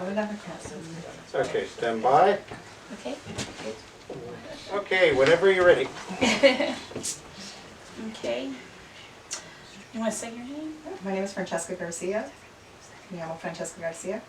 Okay, stand by. Okay. Okay, whenever you're ready. Okay. You want to say your name? My name is Francesca Garcia. Me llamo Francesca Garcia.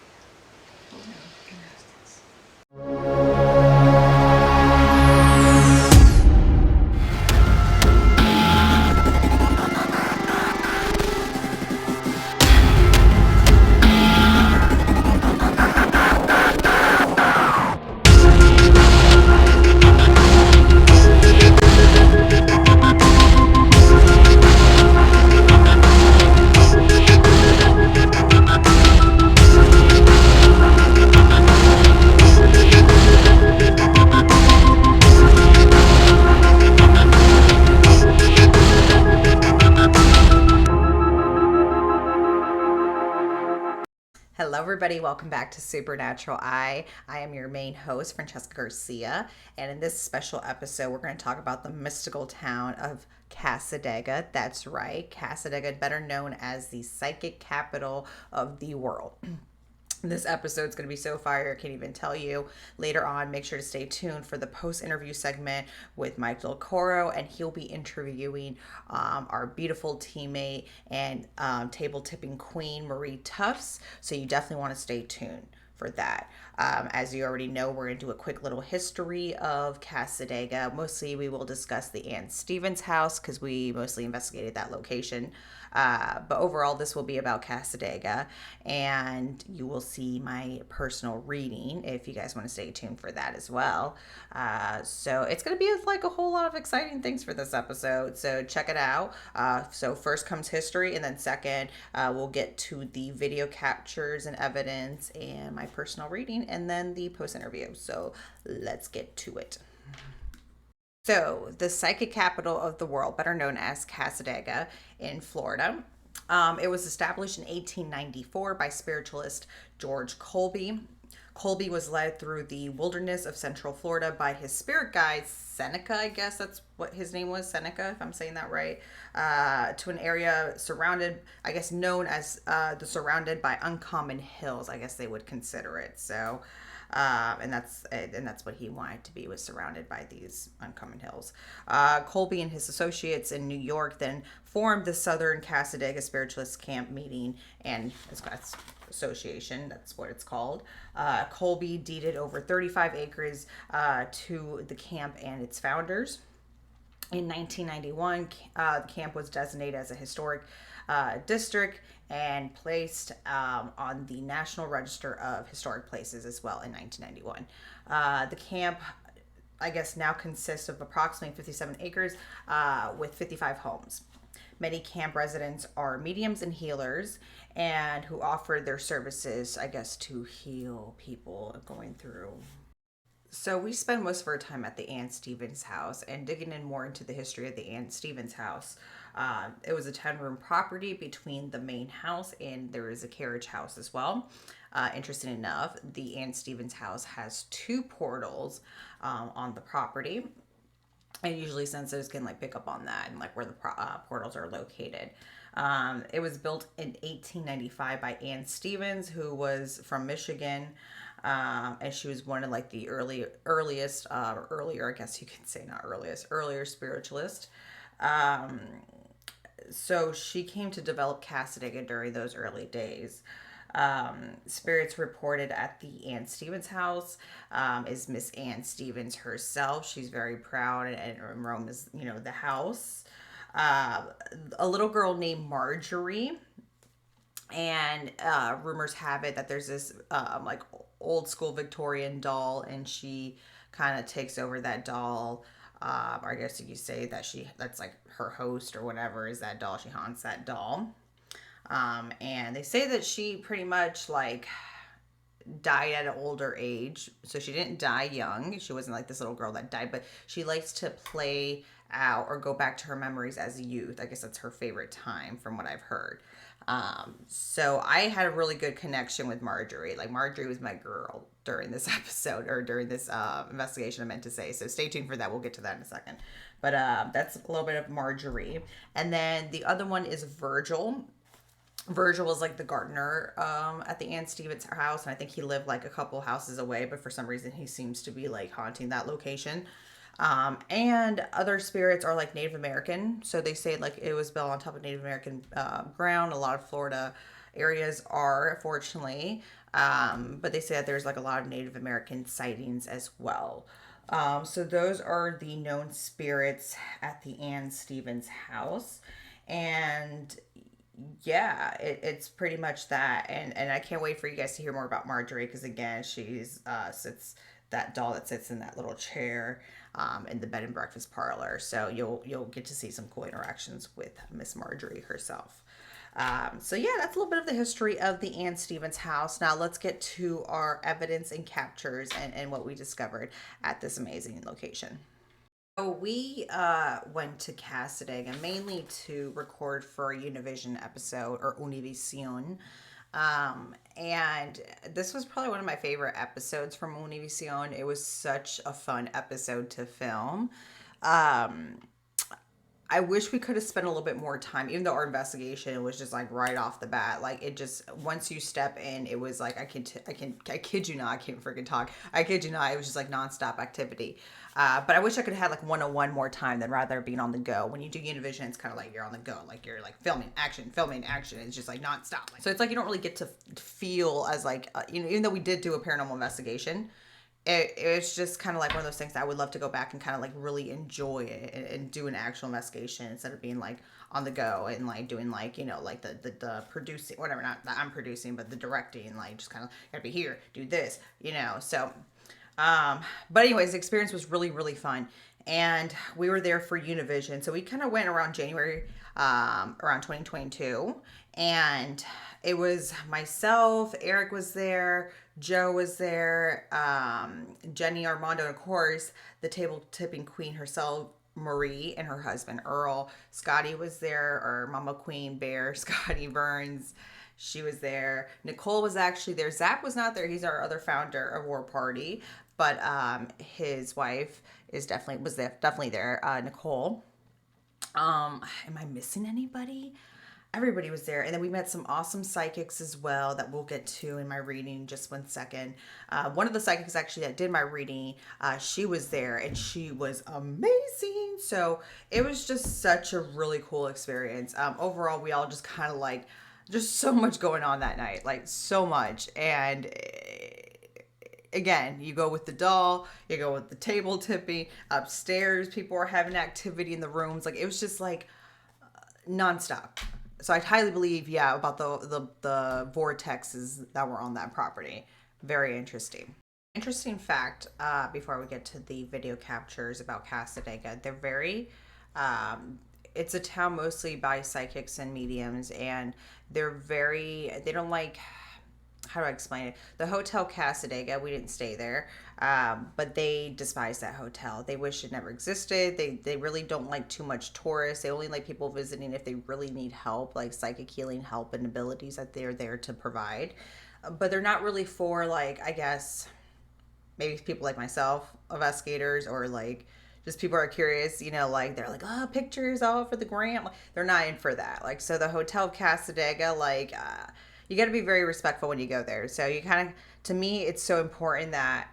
Hello everybody, welcome back to Supernatural I am your main host, Francesca Garcia, and in this special episode, we're going to talk about the mystical town of Cassadaga. That's right, Cassadaga, better known as the psychic capital of the world. This episode is going to be so fire, I can't even tell you. Later on, make sure to stay tuned for the post-interview segment with Mike Delcoro, and he'll be interviewing our beautiful teammate and table-tipping queen, Marie Tufts. So you definitely want to stay tuned for that. As you already know, we're going to do a quick little history of Cassadaga. Mostly we will discuss the Ann Stevens house because we mostly investigated that location. But overall, this will be about Cassadaga, and you will see my personal reading if you guys want to stay tuned for that as well. So it's going to be like a whole lot of exciting things for this episode. So check it out. So first comes history, and then second, we'll get to the video captures and evidence and my personal reading, and then the post-interview. So let's get to it. So, the psychic capital of the world, better known as Cassadaga in Florida. It was established in 1894 by spiritualist George Colby. Colby was led through the wilderness of Central Florida by his spirit guide, Seneca, I guess that's what his name was, Seneca, if I'm saying that right, to an area surrounded, I guess known as surrounded by uncommon hills, I guess they would consider it. So, and that's what he wanted to be, was surrounded by these uncommon hills. Colby and his associates in New York then formed the Southern Cassadaga Spiritualist Camp Meeting and Association, that's what it's called. Colby deeded over 35 acres to the camp and its founders. In 1991, the camp was designated as a historic district and placed on the National Register of Historic Places as well in 1991. The camp, I guess, now consists of approximately 57 acres with 55 homes. Many camp residents are mediums and healers, and who offer their services, I guess, to heal people going through. So we spend most of our time at the Ann Stevens house and digging in more into the history of the Ann Stevens house. It was a 10-room property between the main house, and there is a carriage house as well. Interesting enough, the Ann Stevens house has 2 portals on the property. And usually sensors can pick up on that and where the portals are located. It was built in 1895 by Ann Stevens, who was from Michigan. And she was one of the earlier, I guess you could say, not earliest, earlier spiritualist. So she came to develop Cassadaga during those early days. Spirits reported at the Ann Stevens house is Miss Ann Stevens herself. She's very proud and roams, the house. A little girl named Marjorie. And rumors have it that there's this old school Victorian doll, and she kind of takes over that doll. I guess you could say that that's her host or whatever is that doll. She haunts that doll. And they say that she pretty much died at an older age. So she didn't die young. She wasn't this little girl that died, but she likes to play out or go back to her memories as a youth. I guess that's her favorite time from what I've heard. So I had a really good connection with Marjorie. Marjorie was my girl during this episode, or during this investigation, I meant to say. So stay tuned for that. We'll get to that in a second. But that's a little bit of Marjorie. And then the other one is Virgil. Virgil was like the gardener at the Ann Stevens house, and I think he lived like a couple houses away, but for some reason he seems to be like haunting that location. And other spirits are like Native American, so they say like it was built on top of Native American ground. A lot of Florida areas are, fortunately, but they say that there's like a lot of Native American sightings as well. So those are the known spirits at the Ann Stevens house, and yeah, it's pretty much that, and I can't wait for you guys to hear more about Marjorie, because again, she's sits that doll that sits in that little chair in the bed and breakfast parlor. So you'll get to see some cool interactions with Miss Marjorie herself. So yeah, that's a little bit of the history of the Ann Stevens house. Now let's get to our evidence and captures and what we discovered at this amazing location. So we went to Cassadaga mainly to record for a Univision episode, or Univision. And this was probably one of my favorite episodes from Univision. It was such a fun episode to film. I wish we could have spent a little bit more time, even though our investigation was just like right off the bat. Like it just, once you step in, it was like, I kid you not, I can't freaking talk. I kid you not, it was just like nonstop activity. But I wish I could have had like 101 more time than rather being on the go. When you do Univision, it's kind of like you're on the go. Like you're like filming action. It's just like nonstop. So it's like you don't really get to feel as like, even though we did do a paranormal investigation, it's just kind of like one of those things that I would love to go back and kind of like really enjoy it and do an actual investigation instead of being like on the go and like doing like, like the producing, whatever, not that I'm producing, but the directing, like just kind of gotta be here, do this, so, but anyways, the experience was really, really fun. And we were there for Univision. So we kind of went around January, around 2022, and it was myself, Eric was there, Joe was there, Jenny Armando, and of course, the table tipping queen herself, Marie, and her husband, Earl. Scotty was there, or Mama Queen Bear, Scotty Burns. She was there. Nicole was actually there. Zach was not there. He's our other founder of War Party, but his wife was definitely there. Nicole. Am I missing anybody? Everybody was there. And then we met some awesome psychics as well that we'll get to in my reading just one second. One of the psychics actually that did my reading, she was there and she was amazing. So it was just such a really cool experience. Overall, we all just kind of like, just so much going on that night, like so much. And again, you go with the doll, you go with the table tipping, upstairs, people are having activity in the rooms. Like it was just like nonstop. So I highly believe, about the vortexes that were on that property. Very interesting. Interesting fact, before we get to the video captures about Cassadaga, they're very, it's a town mostly by psychics and mediums, and they don't like, how do I explain it? The Hotel Cassadaga, we didn't stay there, but they despise that hotel. They wish it never existed. They really don't like too much tourists. They only like people visiting if they really need help, like psychic healing help and abilities that they're there to provide. But they're not really for, like, I guess, maybe people like myself, investigators, or like just people are curious, like they're like, oh, pictures all for the gram. They're not in for that. Like, so the Hotel Cassadaga, like, you got to be very respectful when you go there. So you kind of, to me, it's so important that,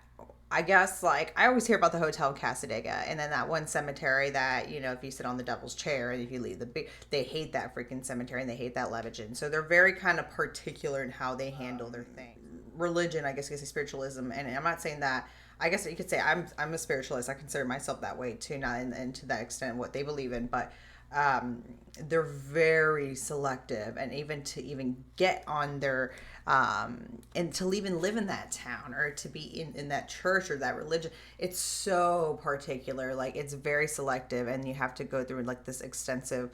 I guess, like, I always hear about the Hotel Cassadaga, and then that one cemetery that, if you sit on the devil's chair and if you leave they hate that freaking cemetery and they hate that Leviton. So they're very kind of particular in how they handle their thing. Religion, I guess you could say spiritualism, and I'm not saying that, I guess you could say I'm a spiritualist. I consider myself that way too, not in to that extent what they believe in, but they're very selective, and even to get on their and to even live in that town or to be in that church or that religion, it's so particular. Like, it's very selective, and you have to go through like this extensive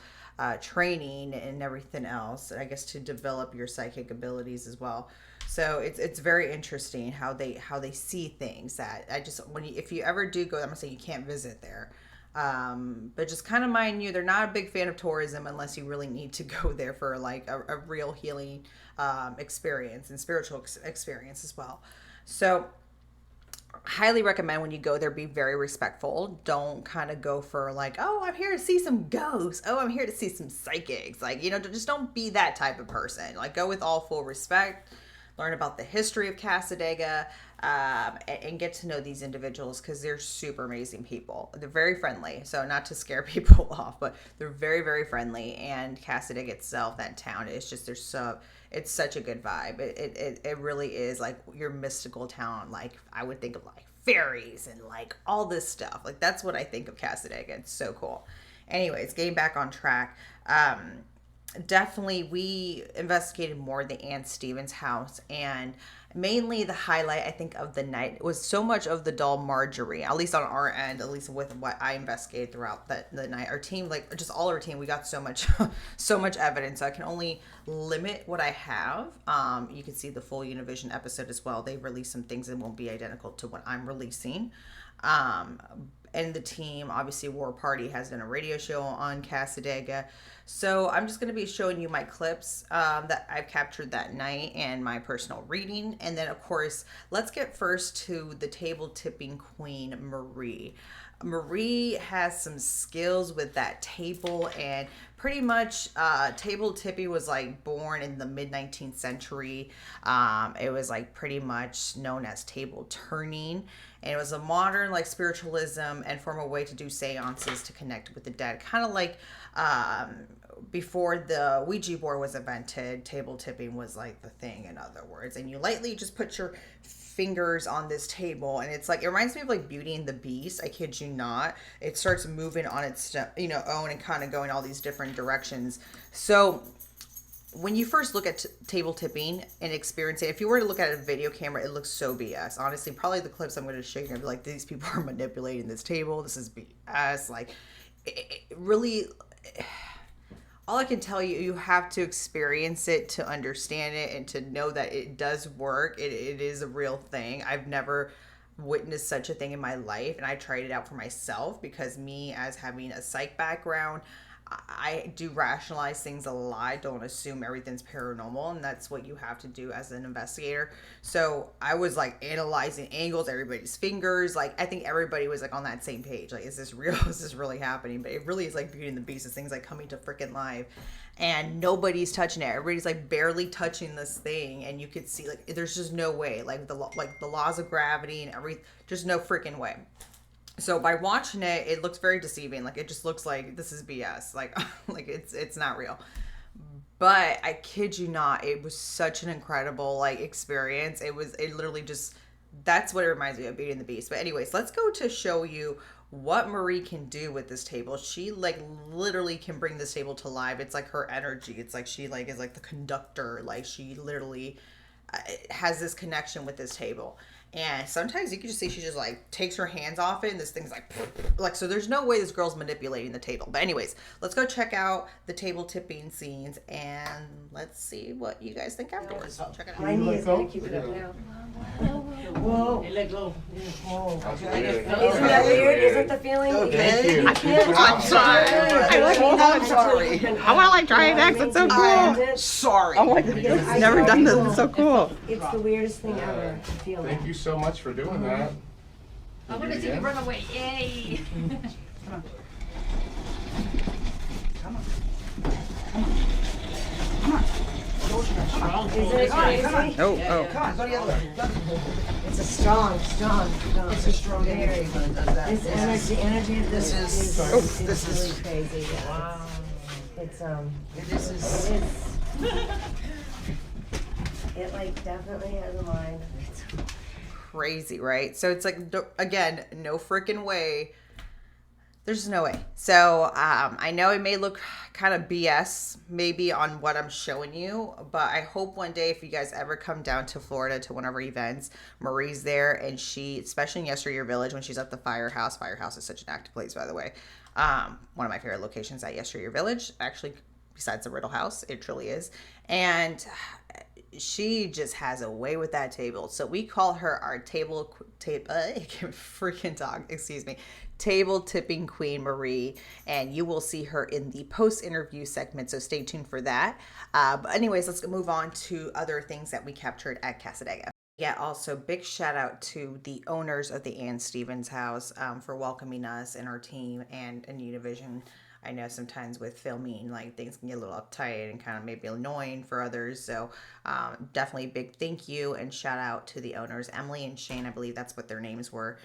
training and everything else, I guess, to develop your psychic abilities as well. So it's very interesting how they see things. That if you ever do go, I'm gonna say you can't visit there. But just kind of mind you, they're not a big fan of tourism unless you really need to go there for like a real healing experience and spiritual experience as well. So highly recommend when you go there, be very respectful. Don't kind of go for like, oh, I'm here to see some ghosts. Oh, I'm here to see some psychics. Like, just don't be that type of person. Like, go with all full respect. Learn about the history of Cassadaga, and get to know these individuals because they're super amazing people. They're very friendly. So not to scare people off, but they're very, very friendly. And Cassadaga itself, that town, it's such a good vibe. It really is like your mystical town. Like I would think of like fairies and like all this stuff. Like that's what I think of Cassadaga. It's so cool. Anyways, getting back on track. Definitely we investigated more the Ann Stevens house, and mainly the highlight I think of the night was so much of the doll Marjorie, at least on our end, at least with what I investigated throughout the night. Our team, like just all our team, we got so much so much evidence. So I can only limit what I have. You can see the full Univision episode as well. They released some things that won't be identical to what I'm releasing. And the team, obviously War Party has done a radio show on Cassadaga. So I'm just going to be showing you my clips that I've captured that night and my personal reading. And then, of course, let's get first to the table tipping queen, Marie. Marie has some skills with that table, and pretty much table tipping was like born in the mid-19th century. It was like pretty much known as table turning, and it was a modern like spiritualism and form a way to do seances to connect with the dead, kind of like before the Ouija board was invented. Table tipping was like the thing, in other words, and you lightly just put your fingers on this table, and it's like, it reminds me of like Beauty and the Beast. I kid you not. It starts moving on its own and kind of going all these different directions. So when you first look at table tipping and experience it, if you were to look at a video camera, it looks so BS. Honestly, probably the clips I'm going to show you, you're gonna be like, these people are manipulating this table. This is BS. Like, it really, all I can tell you, you have to experience it to understand it and to know that it does work. It is a real thing. I've never witnessed such a thing in my life, and I tried it out for myself because me, as having a psych background, I do rationalize things a lot. I don't assume everything's paranormal, and that's what you have to do as an investigator. So I was like analyzing angles, everybody's fingers. Like I think everybody was like on that same page. Like, is this real? Is this really happening? But it really is like Beauty and the Beast. This thing's like coming to freaking life, and nobody's touching it. Everybody's like barely touching this thing, and you could see like there's just no way. Like the laws of gravity and everything. Just no freaking way. So by watching it, it looks very deceiving. Like it just looks like this is BS. Like it's not real. But I kid you not, it was such an incredible like experience. It literally just, that's what it reminds me of, Beauty and the Beast. But anyways, let's go to show you what Marie can do with this table. She like literally can bring this table to life. It's like her energy. It's like she like is like the conductor. Like she literally has this connection with this table. And sometimes you can just see she just like takes her hands off it, and this thing's like, so there's no way this girl's manipulating the table. But anyways, let's go check out the table tipping scenes, and let's see what you guys think afterwards. Check it out. My knee is gonna keep it up now. Whoa. Hey, let go. Whoa. Isn't that weird? Isn't the feeling? Thank you. I'm sorry. I'm sorry. I want to like try it next. It's so cool. Sorry. Oh my goodness. I've never done this. It's so cool. It's the weirdest thing ever to feel that. Thank you so much for doing that. I want to see you run away. Yay! Isn't it crazy? It's a strong. It's a strong energy. This energy of this is really crazy. Yeah. Wow. It like definitely has a mind. Crazy, right? So it's like, again, no freaking way. There's no way. So I know it may look kind of BS maybe on what I'm showing you, but I hope one day if you guys ever come down to Florida to one of our events, Marie's there, and she, especially in Yesteryear Village when she's at the Firehouse. Firehouse is such an active place, by the way. One of my favorite locations at Yesteryear Village, actually, besides the Riddle House. It truly is. And she just has a way with that table. So we call her our table tipping queen, Marie, and you will see her in the post-interview segment, so stay tuned for that. But anyways, let's move on to other things that we captured at Cassadaga. Yeah, also big shout out to the owners of the Ann Stevens house for welcoming us and our team and Univision. I know sometimes with filming, like things can get a little uptight and kind of maybe annoying for others. So definitely big thank you and shout out to the owners, Emily and Shane. I believe that's what their names were.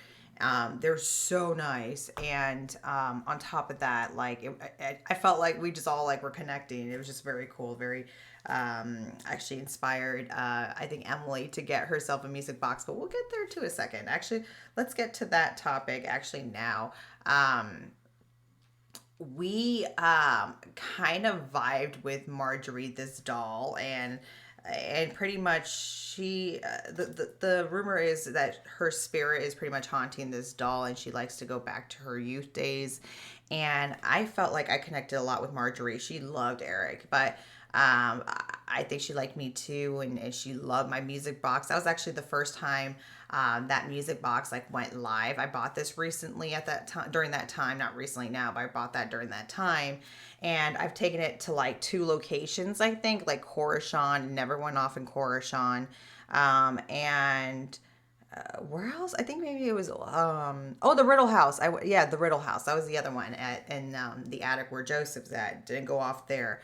They're so nice, and on top of that, like I felt like we just all like were connecting. It was just very cool, very actually inspired. I think Emily to get herself a music box, but we'll get there to a second. Actually, let's get to that topic actually now. We kind of vibed with Marjorie, this doll, and pretty much she the rumor is that her spirit is pretty much haunting this doll, and she likes to go back to her youth days. And I felt like I connected a lot with Marjorie. She loved Eric, but I think she liked me too, and she loved my music box. That was actually the first time that music box like went live. I bought this recently at that time, during that time, not recently now, but I bought that during that time. And I've taken it to like 2 locations, I think, like Coruscant, never went off in Coruscant. And where else? I think maybe it was the Riddle House. The Riddle House. That was the other one in the attic where Joseph's at. Didn't go off there.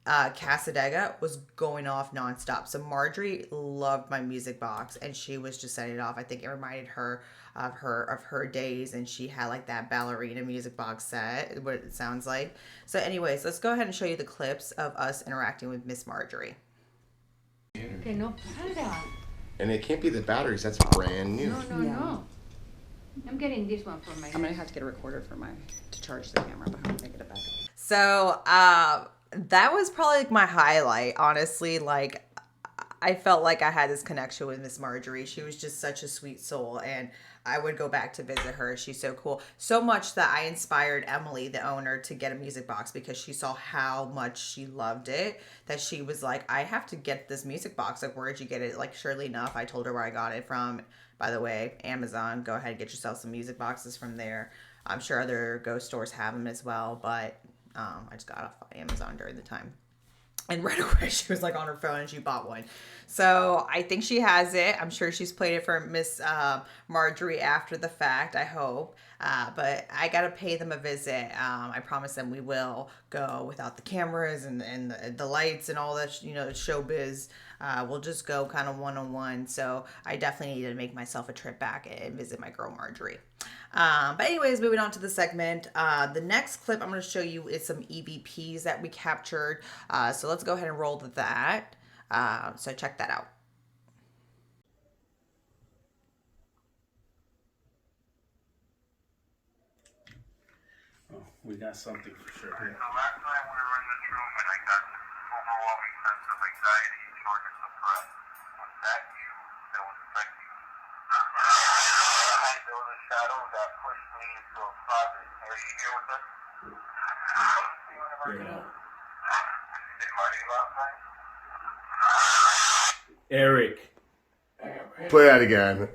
Cassadaga was going off nonstop. So Marjorie loved my music box, and she was just setting it off. I think it reminded her of her days, and she had like that ballerina music box set, what it sounds like. So anyways, let's go ahead and show you the clips of us interacting with Miss Marjorie. Que no para. And it can't be the batteries, that's brand new. No. I'm getting this one for my I'm gonna have to get a recorder to charge the camera, but I'm gonna get it back. So that was probably like my highlight, honestly. Like I felt like I had this connection with Miss Marjorie. She was just such a sweet soul, and I would go back to visit her. She's so cool. So much that I inspired Emily, the owner, to get a music box because she saw how much she loved it, that she was like, I have to get this music box. Like, where did you get it? Like, surely enough, I told her where I got it from. By the way, Amazon. Go ahead and get yourself some music boxes from there. I'm sure other ghost stores have them as well, but I just got off Amazon during the time. And right away, she was like on her phone and she bought one. So I think she has it. I'm sure she's played it for Miss Marjorie after the fact, I hope. But I got to pay them a visit. I promise them we will go without the cameras and the lights and all that, showbiz. We'll just go kind of one-on-one. So I definitely need to make myself a trip back and visit my girl Marjorie. But anyways, moving on to the segment. The next clip I'm going to show you is some EVPs that we captured. So let's go ahead and roll to that. So check that out. Oh, we got something for sure. So last night we were in this room and I got this overwhelming sense of anxiety, shortness of breath. Was that you that was affecting me? There was a shadow that pushed me into a closet. Are you here with us? Yeah. Did Marty last night? Eric. Play that again.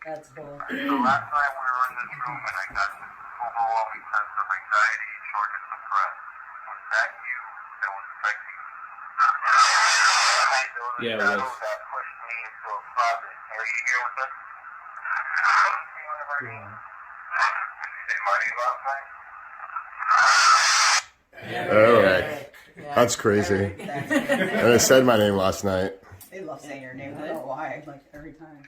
That's bull. So last night we were in this room and I got this overwhelming sense of anxiety, shortness of breath. Was that you that was affecting me? There was a Yeah, it shadow was. that pushed me into a closet. Are you here with us? Did Marty last night? All right. That's crazy. And I said my name last night. They love saying your name. I don't know why. Like every time.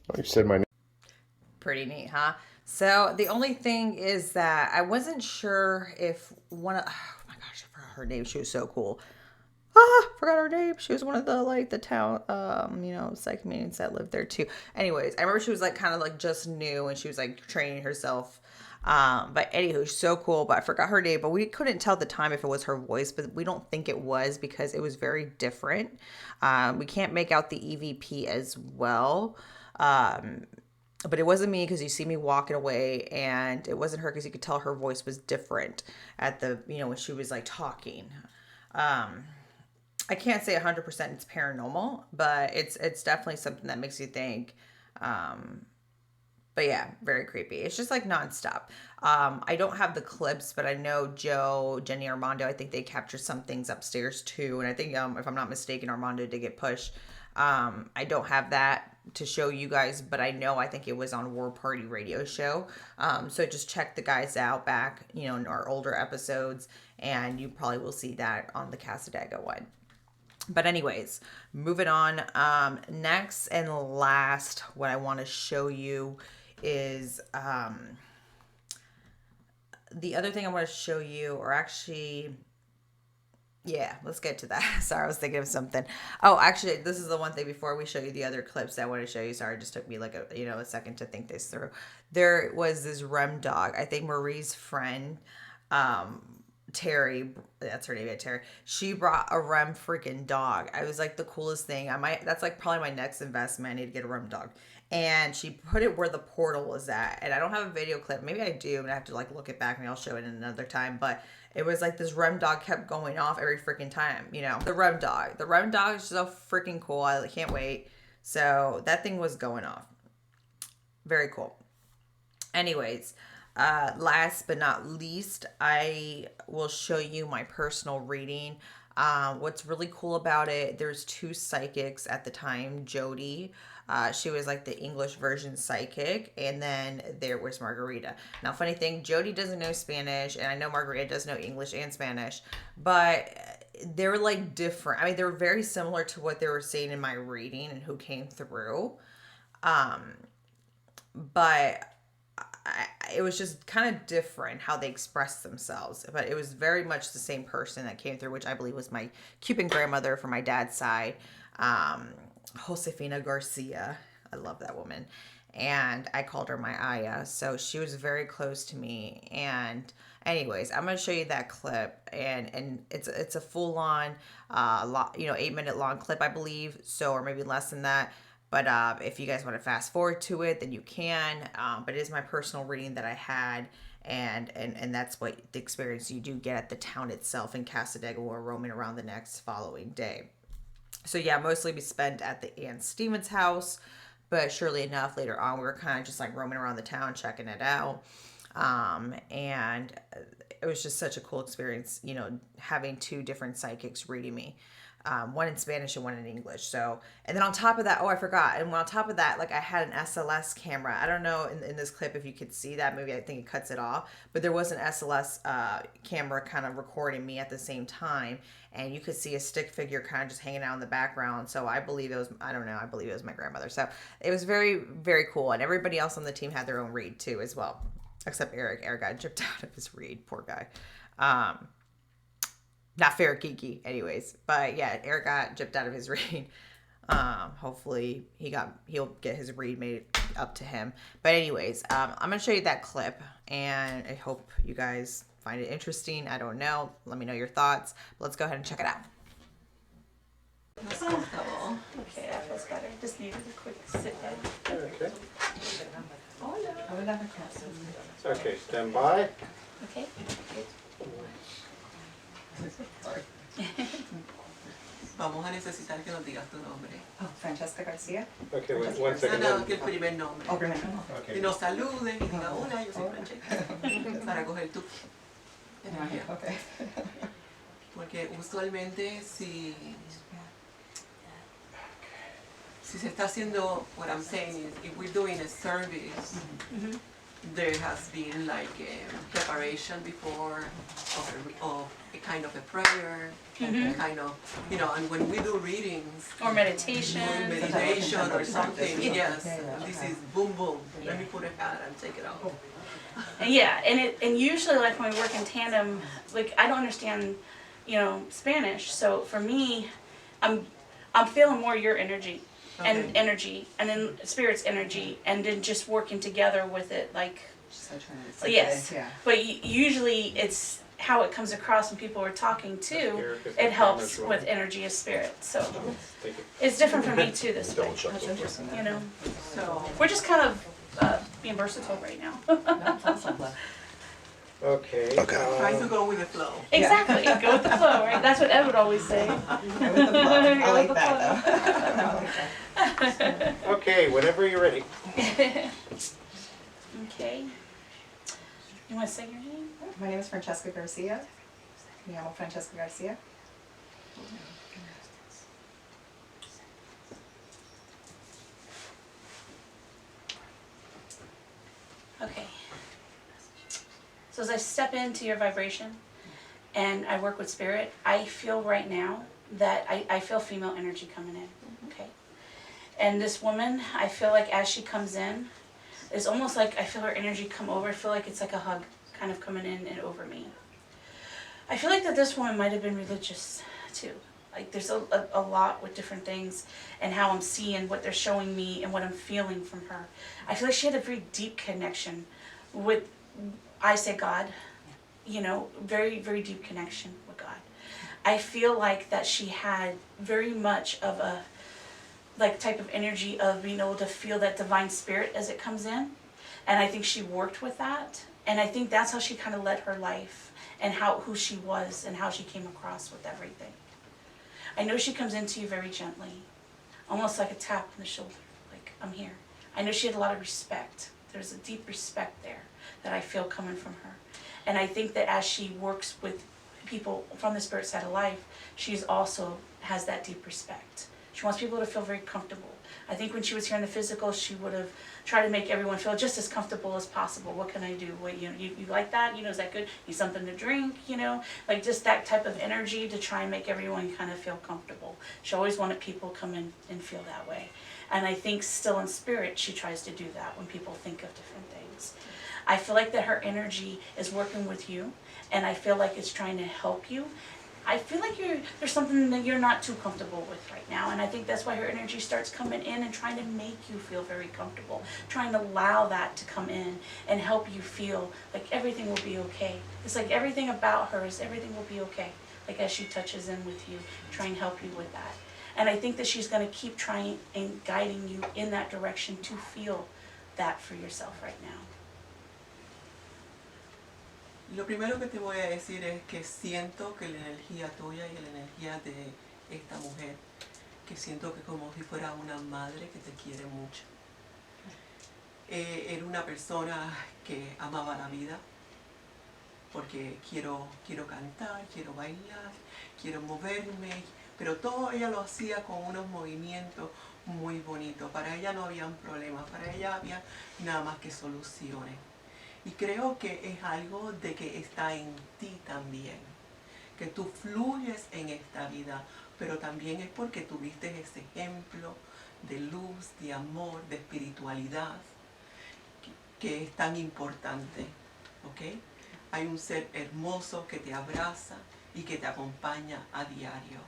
Oh, you said my name. Pretty neat, huh? So the only thing is that I wasn't sure if one of, oh my gosh, I forgot her name. She was so cool. Forgot her name. She was one of the town, psych comedians that lived there too. Anyways, I remember she was like kind of like just new and she was like training herself. But anywho, she's so cool, but I forgot her name, but we couldn't tell at the time if it was her voice, but we don't think it was because it was very different. We can't make out the EVP as well. But it wasn't me because you see me walking away, and it wasn't her because you could tell her voice was different at the, when she was like talking. I can't say 100% it's paranormal, but it's definitely something that makes you think. But yeah, very creepy. It's just like nonstop. I don't have the clips, but I know Joe, Jenny, Armando, I think they captured some things upstairs too. And I think, if I'm not mistaken, Armando did get pushed. I don't have that to show you guys, but I think it was on War Party radio show. So just check the guys out back, in our older episodes, and you probably will see that on the Cassadaga one. But anyways, moving on. Next and last, what I want to show you is the other thing I want to show you, or actually, yeah, let's get to that. Sorry, I was thinking of something. Oh, actually, this is the one thing before we show you the other clips that I want to show you. Sorry, it just took me like a second to think this through. There was this REM dog. I think Marie's friend, Terry, that's her name, Terry. She brought a REM freaking dog. I was like the coolest thing. That's like probably my next investment. I need to get a REM dog. And she put it where the portal was at. And I don't have a video clip. Maybe I do, and I have to like look it back. Maybe I'll show it in another time. But it was like this REM dog kept going off every freaking time, The REM dog. The REM dog is so freaking cool. I can't wait. So that thing was going off. Very cool. Anyways, last but not least, I will show you my personal reading. What's really cool about it, there's two psychics at the time. Jody, she was like the English version psychic, and then there was Margarita. Now, funny thing, Jody doesn't know Spanish, and I know Margarita does know English and Spanish, but they were like different. I mean, they were very similar to what they were saying in my reading and who came through. But it was just kind of different how they expressed themselves, but it was very much the same person that came through, which I believe was my Cuban grandmother from my dad's side, Josefina Garcia. I love that woman, and I called her my Aya, so she was very close to me. And anyways, I'm gonna show you that clip, and it's a full on 8-minute long clip, I believe, so, or maybe less than that. But if you guys want to fast forward to it, then you can. But it is my personal reading that I had, and that's what the experience you do get at the town itself in Cassadaga. We're roaming around the next following day. So yeah, mostly we spent at the Ann Stevens house, but surely enough, later on we were kind of just like roaming around the town, checking it out. And it was just such a cool experience, having two different psychics reading me. One in Spanish and one in English. So, and then on top of that, I forgot. And on top of that, like I had an SLS camera. I don't know in this clip if you could see that. Maybe I think it cuts it off. But there was an SLS camera kind of recording me at the same time. And you could see a stick figure kind of just hanging out in the background. So I believe it was, I believe it was my grandmother. So it was very, very cool. And everybody else on the team had their own read too as well. Except Eric. Eric got gypped out of his read. Poor guy. Not fair, Kiki, anyways. But yeah, Eric got gypped out of his read. Hopefully he'll get his read made up to him. But anyways, I'm gonna show you that clip, and I hope you guys find it interesting. I don't know. Let me know your thoughts. Let's go ahead and check it out. Okay, that feels better. Just needed a quick sit down. Okay. Hola. Okay, stand by. Okay. Vamos a necesitar que nos digas tu nombre. Oh, Francesca Garcia. Okay, wait, one second. No, que el primer nombre. Oh, primer nombre. Y Okay. nos saluden y digan, hola, yo soy Francesca. Para coger tu energía. Okay. Porque usualmente si se está haciendo, what I'm saying is, if we're doing a service, there has been like a preparation before of a kind of a prayer, kind of, you know, and when we do readings, Or meditation. or meditation or something, yes, Yeah, this okay. is boom boom, let me put a hat and take it off. Yeah, and usually like when we work in tandem, like I don't understand, you know, Spanish, so for me, I'm feeling more your energy and Okay. energy, and then spirit's energy, and then just working together with it, like So trying to yes. Yeah. But usually it's how it comes across when people are talking too. Here, 'cause the It helps camera's with rolling. energy of spirit. So Take it. it's different for me too this way. Double check. That's interesting. You know, So, we're just kind of being versatile right now. That's awesome. Okay. try to go with the flow. Exactly. Go with the flow, right? That's what Ed would always say. Go with the flow. I Go like with the that though. I like that. Okay, whenever you're ready. Okay. You want to say your name? My name is Francesca Garcia. Me llamo Francesca Garcia. Okay. So as I step into your vibration and I work with spirit, I feel right now that I feel female energy coming in. Okay. And this woman, I feel like as she comes in, it's almost like I feel her energy come over. I feel like it's like a hug kind of coming in and over me. I feel like that this woman might have been religious too. Like there's a lot with different things and how I'm seeing what they're showing me and what I'm feeling from her. I feel like she had a very deep connection with, I say God, you know, very, very deep connection with God. I feel like that she had very much of a like type of energy of being able to feel that divine spirit as it comes in. And I think she worked with that. And I think that's how she kind of led her life and who she was and how she came across with everything. I know she comes into you very gently, almost like a tap on the shoulder, like, I'm here. I know she had a lot of respect. There's a deep respect there that I feel coming from her. And I think that as she works with people from the spirit side of life, she's also has that deep respect. She wants people to feel very comfortable. I think when she was here in the physical, she would have tried to make everyone feel just as comfortable as possible. What can I do? What, you know, you like that? You know, is that good? Need something to drink? You know, like just that type of energy to try and make everyone kind of feel comfortable. She always wanted people to come in and feel that way. And I think still in spirit, she tries to do that when people think of different things. I feel like that her energy is working with you, and I feel like it's trying to help you. I feel like there's something that you're not too comfortable with right now, and I think that's why her energy starts coming in and trying to make you feel very comfortable, trying to allow that to come in and help you feel like everything will be okay. It's like everything about her is everything will be okay, like as she touches in with you, try and help you with that. And I think that she's going to keep trying and guiding you in that direction to feel that for yourself right now. Lo primero que te voy a decir es que siento que la energía tuya y la energía de esta mujer, que siento que como si fuera una madre que te quiere mucho. Era una persona que amaba la vida, porque quiero cantar, quiero bailar, quiero moverme, pero todo ella lo hacía con unos movimientos muy bonitos. Para ella no había problemas, para ella había nada más que soluciones. Y creo que es algo de que está en ti también, que tú fluyes en esta vida, pero también es porque tuviste ese ejemplo de luz, de amor, de espiritualidad, que es tan importante, ¿ok? Hay un ser hermoso que te abraza y que te acompaña a diario.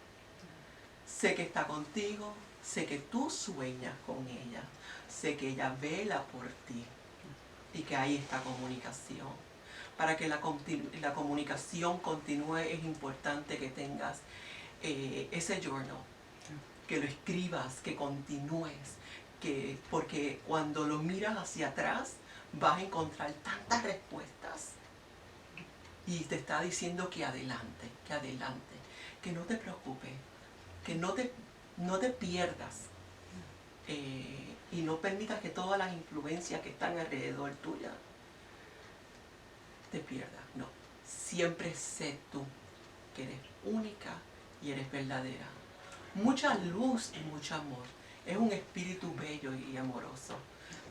Sé que está contigo, sé que tú sueñas con ella, sé que ella vela por ti. Y que hay esta comunicación. Para que la comunicación continúe es importante que tengas ese journal, que lo escribas, que continúes, porque cuando lo miras hacia atrás vas a encontrar tantas respuestas y te está diciendo que adelante, que no te preocupes, que no te pierdas. Y no permitas que todas las influencias que están alrededor tuya te pierdas. No, siempre sé tú que eres única y eres verdadera. Mucha luz y mucho amor. Es un espíritu bello y amoroso.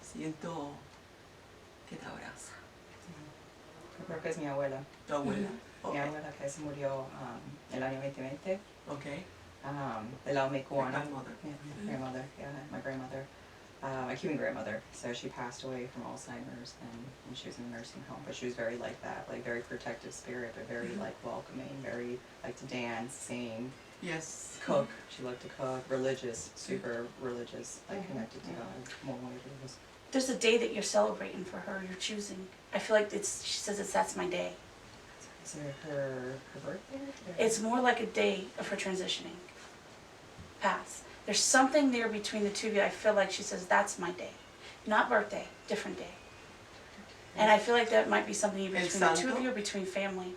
Siento que te abraza. Creo que es mi abuela. Tu abuela. Mi abuela que se murió el año 2020. Okay. Del lado mi cubano. Grandmother. Yeah, grandmother, yeah, my grandmother. My Cuban grandmother. So she passed away from Alzheimer's and she was in a nursing home. But she was very like that, like very protective spirit, but very like welcoming, very like to dance, sing, Yes. cook. She loved to cook, religious, super religious, like connected to God, more religious. There's a day that you're celebrating for her, you're choosing. I feel like she says that's my day. Is it her birthday? It's more like a day of her transitioning. Pass. There's something there between the two of you. I feel like she says, that's my day. Not birthday, different day. And I feel like that might be something either between the two of you or between family.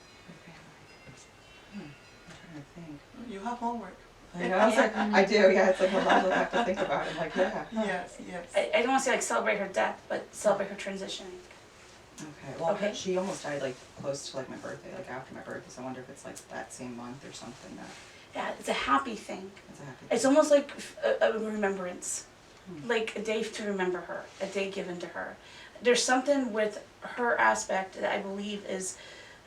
I'm trying to think. You have homework. I know, it's like, I do, yeah, it's like a lot I have to think about it, like, yeah. Yes, yes. I don't want to say like celebrate her death, but celebrate her transitioning. Okay, well, Okay. she almost died like close to like my birthday, like after my birthday, so I wonder if it's like that same month or something that, Yeah, it's a happy thing. it's a happy. It's almost like a remembrance, like a day to remember her, a day given to her. There's something with her aspect that I believe is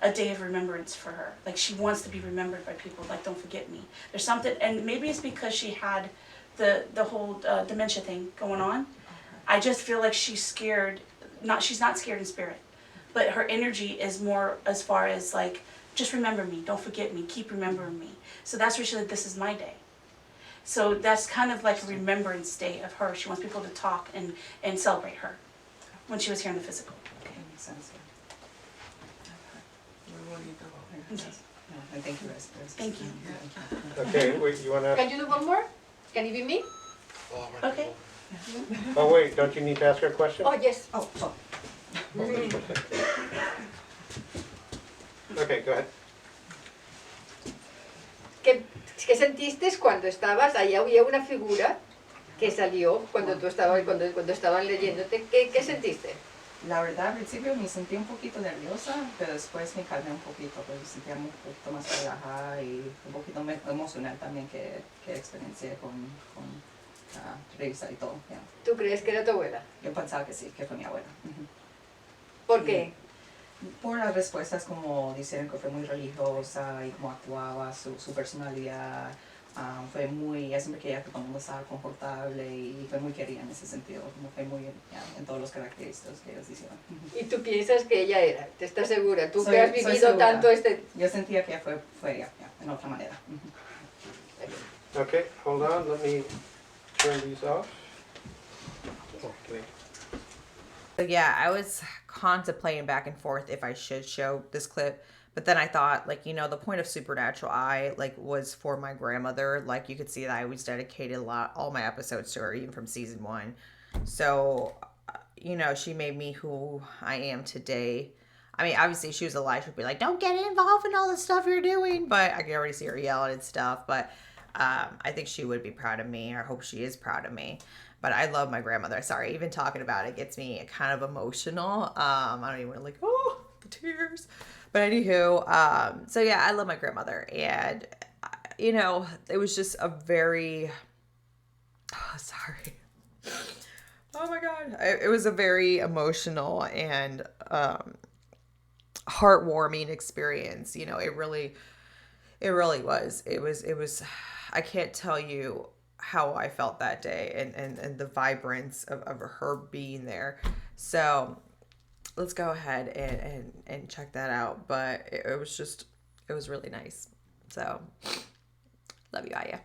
a day of remembrance for her. Like she wants to be remembered by people, like don't forget me. There's something, and maybe it's because she had the whole dementia thing going on. I just feel like she's scared, she's not scared in spirit, but her energy is more as far as like, just remember me, don't forget me, keep remembering me. So that's where she said, this is my day. So that's kind of like a remembrance day of her. She wants people to talk and celebrate her when she was here in the physical. Okay, makes sense, yeah. Muy bonito. Okay. Yeah, and thank you, guys. Thank you. Okay, wait, you wanna, Can you do one more? Can it be me? Okay. oh wait, don't you need to ask her a question? Oh, yes. Oh, Okay, go ahead. ¿Qué sentiste cuando estabas? Ahí había una figura que salió cuando tú estabas, cuando estaban leyéndote. ¿Qué sentiste? la verdad al principio me sentí un poquito nerviosa, pero después me calmé un poquito, pues me sentía un poquito más relajada y un poquito emocional también que experiencié con revisar y todo. Yeah. ¿Tú crees que era tu abuela? Yo pensaba que sí, que fue mi abuela. ¿Por qué? Por las respuestas, como dijeron que fue muy religiosa y cómo actuaba, su personalidad, fue muy, ella siempre quería que todo el mundo estaba confortable y fue muy querida en ese sentido, como fue muy en todos los característicos que ellos hicieron. ¿Y tú piensas que ella era? ¿Te estás segura? ¿Tú que has vivido tanto este...? Yo sentía que fue ella, en otra manera. Okay, hold on, let me turn these off. Okay. So yeah, I was contemplating back and forth if I should show this clip, but then I thought, like, you know, the point of Supernatural Eye, like, was for my grandmother. Like, you could see that I always dedicated all my episodes to her, even from season 1. So, you know, she made me who I am today. I mean, obviously, if she was alive, she'd be like, don't get involved in all the stuff you're doing. But I can already see her yelling and stuff. But I think she would be proud of me. I hope she is proud of me. But I love my grandmother. Sorry, even talking about it gets me kind of emotional. I don't even want to, like, oh, the tears. But anywho, so yeah, I love my grandmother. And, you know, it was just a very, sorry. Oh my God. It was a very emotional and heartwarming experience. You know, it really was. It was, I can't tell you how I felt that day and the vibrance of her being there. So let's go ahead and check that out. But it was really nice. So love you, Aya.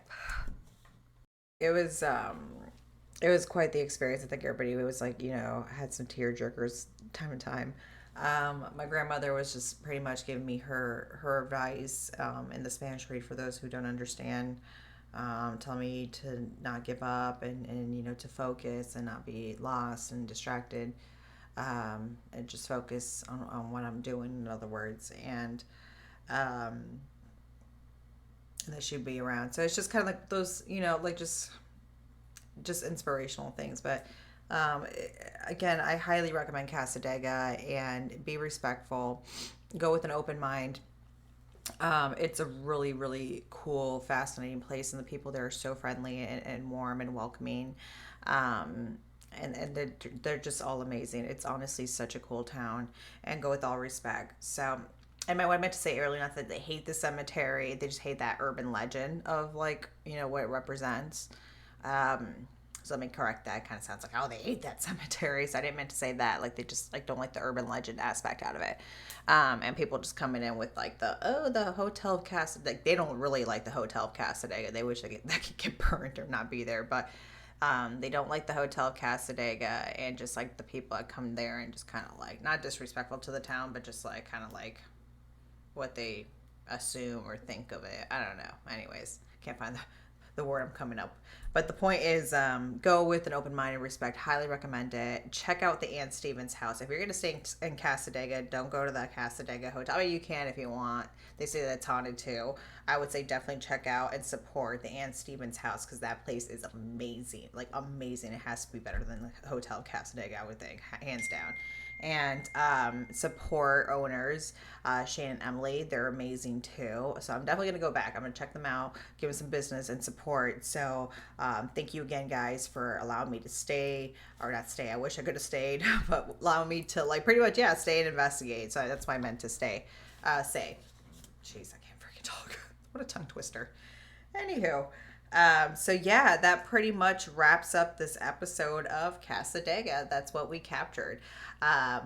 It was quite the experience. I think everybody was like, you know, had some tear jerkers time and time. My grandmother was just pretty much giving me her advice in the Spanish read for those who don't understand. Telling me to not give up and you know, to focus and not be lost and distracted, and just focus on what I'm doing, in other words, and that she'd be around. So it's just kind of like those, you know, like just inspirational things. But again, I highly recommend Cassadaga, and be respectful, go with an open mind. It's a really, really cool, fascinating place, and the people there are so friendly and warm and welcoming. And they're just all amazing. It's honestly such a cool town, and go with all respect. So And what I meant to say earlier, not that they hate the cemetery, they just hate that urban legend of like, you know, what it represents. So let me correct that. It kind of sounds like, oh, they hate that cemetery. So I didn't mean to say that. Like they just like don't like the urban legend aspect out of it. And people just coming in with like the Hotel of Cassadaga. Like they don't really like the Hotel of Cassadaga. They wish that could get burned or not be there. But they don't like the Hotel of Cassadaga, and just like the people that come there and just kind of like not disrespectful to the town, but just like kind of like what they assume or think of it. I don't know. Anyways, can't find the word I'm coming up. But the point is, go with an open mind and respect. Highly recommend it. Check out the Ann Stevens house. If you're going to stay in Cassadaga, don't go to the Cassadaga Hotel. I mean, you can if you want. They say that's haunted too. I would say definitely check out and support the Ann Stevens house because that place is amazing. Like, amazing. It has to be better than the Hotel Cassadaga, I would think, hands down. And support owners, Shane and Emily. They're amazing too. So I'm definitely going to go back. I'm going to check them out, give them some business and support. So thank you again, guys, for allowing me to stay, or not stay. I wish I could have stayed, but allowing me to like pretty much, yeah, stay and investigate. So that's why I meant to say. Jeez, I can't freaking talk. What a tongue twister. Anywho. So yeah, that pretty much wraps up this episode of Cassadaga. That's what we captured.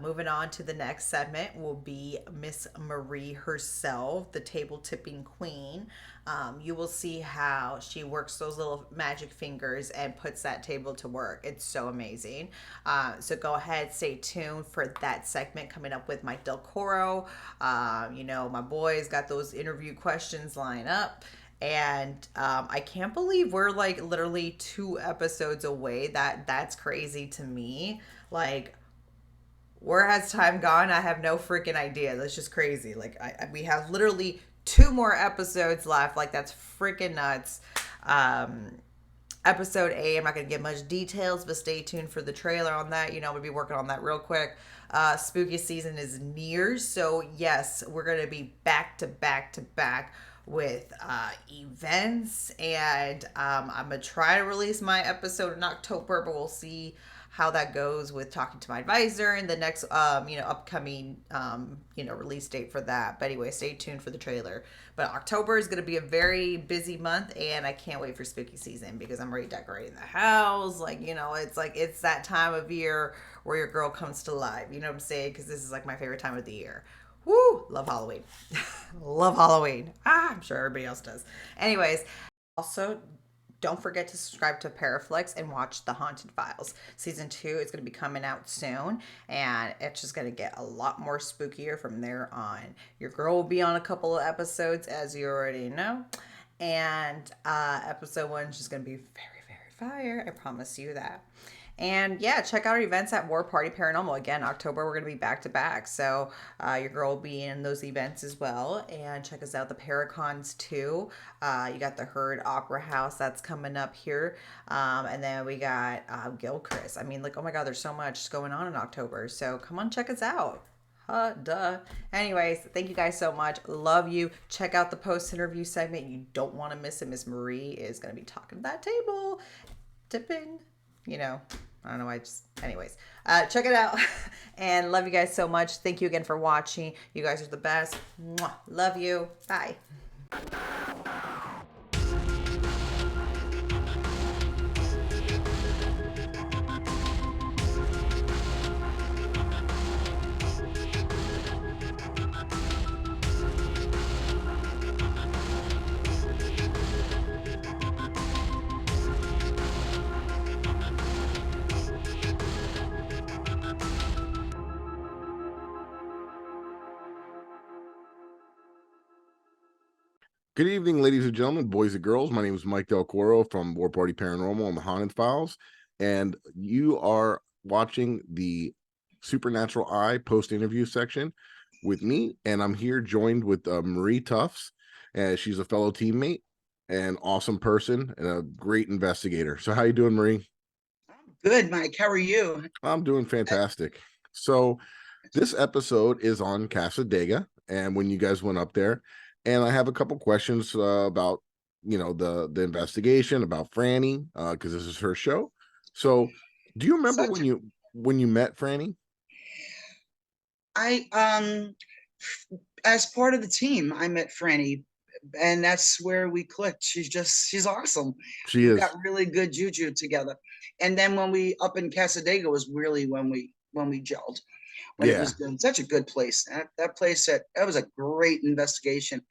Moving on to the next segment will be Miss Marie herself, the table tipping queen. You will see how she works those little magic fingers and puts that table to work. It's so amazing. So go ahead, stay tuned for that segment coming up with my Delcoro. You know, my boys got those interview questions lined up. And I can't believe we're like literally 2 episodes away. That's crazy to me. Like, where has time gone? I have no freaking idea. That's just crazy. Like, we have literally 2 more episodes left. Like, that's freaking nuts. Episode A, I'm not going to give much details, but stay tuned for the trailer on that. You know, we'll be working on that real quick. Spooky season is near. So, yes, we're going to be back to back with events, and I'm gonna try to release my episode in October, but we'll see how that goes with talking to my advisor and the next upcoming release date for that. But anyway, stay tuned for the trailer. But October is gonna be a very busy month, and I can't wait for spooky season because I'm already decorating the house. Like, you know, it's that time of year where your girl comes to life, you know what I'm saying? Because this is like my favorite time of the year. Woo! Love Halloween. Love Halloween. I'm sure everybody else does. Anyways, also, don't forget to subscribe to Paraflix and watch The Haunted Files. Season 2 is going to be coming out soon, and it's just going to get a lot more spookier from there on. Your girl will be on a couple of episodes, as you already know. And episode 1 is just going to be very, very fire. I promise you that. And yeah, check out our events at War Party Paranormal. Again, October, we're going to be back to back. So your girl will be in those events as well. And check us out, the Paracons too. You got the Herd Opera House that's coming up here. And then we got Gilchrist. I mean, like, oh my God, there's so much going on in October. So come on, check us out. Duh. Anyways, thank you guys so much. Love you. Check out the post-interview segment. You don't want to miss it. Miss Marie is going to be talking to that table. Tipping. You know, I don't know why anyways, check it out and love you guys so much. Thank you again for watching. You guys are the best. Mwah. Love you. Bye. Good evening, ladies and gentlemen, boys and girls. My name is Mike Delcoro from War Party Paranormal and the Haunted Files, and you are watching the Supernatural Eye post-interview section with me, and I'm here joined with Marie Tufts, and she's a fellow teammate, an awesome person, and a great investigator. So how you doing, Marie? Good, Mike. How are you? I'm doing fantastic. So this episode is on Cassadaga, and when you guys went up there, and I have a couple questions about, you know, the investigation, about Franny, because this is her show. So, do you remember when you met Franny? as part of the team, I met Franny, and that's where we clicked. She's awesome. She We've is. got really good juju together. And then when we up in Cassadaga was really when we gelled, when it Yeah. was good. Such a good place. That place that was a great investigation.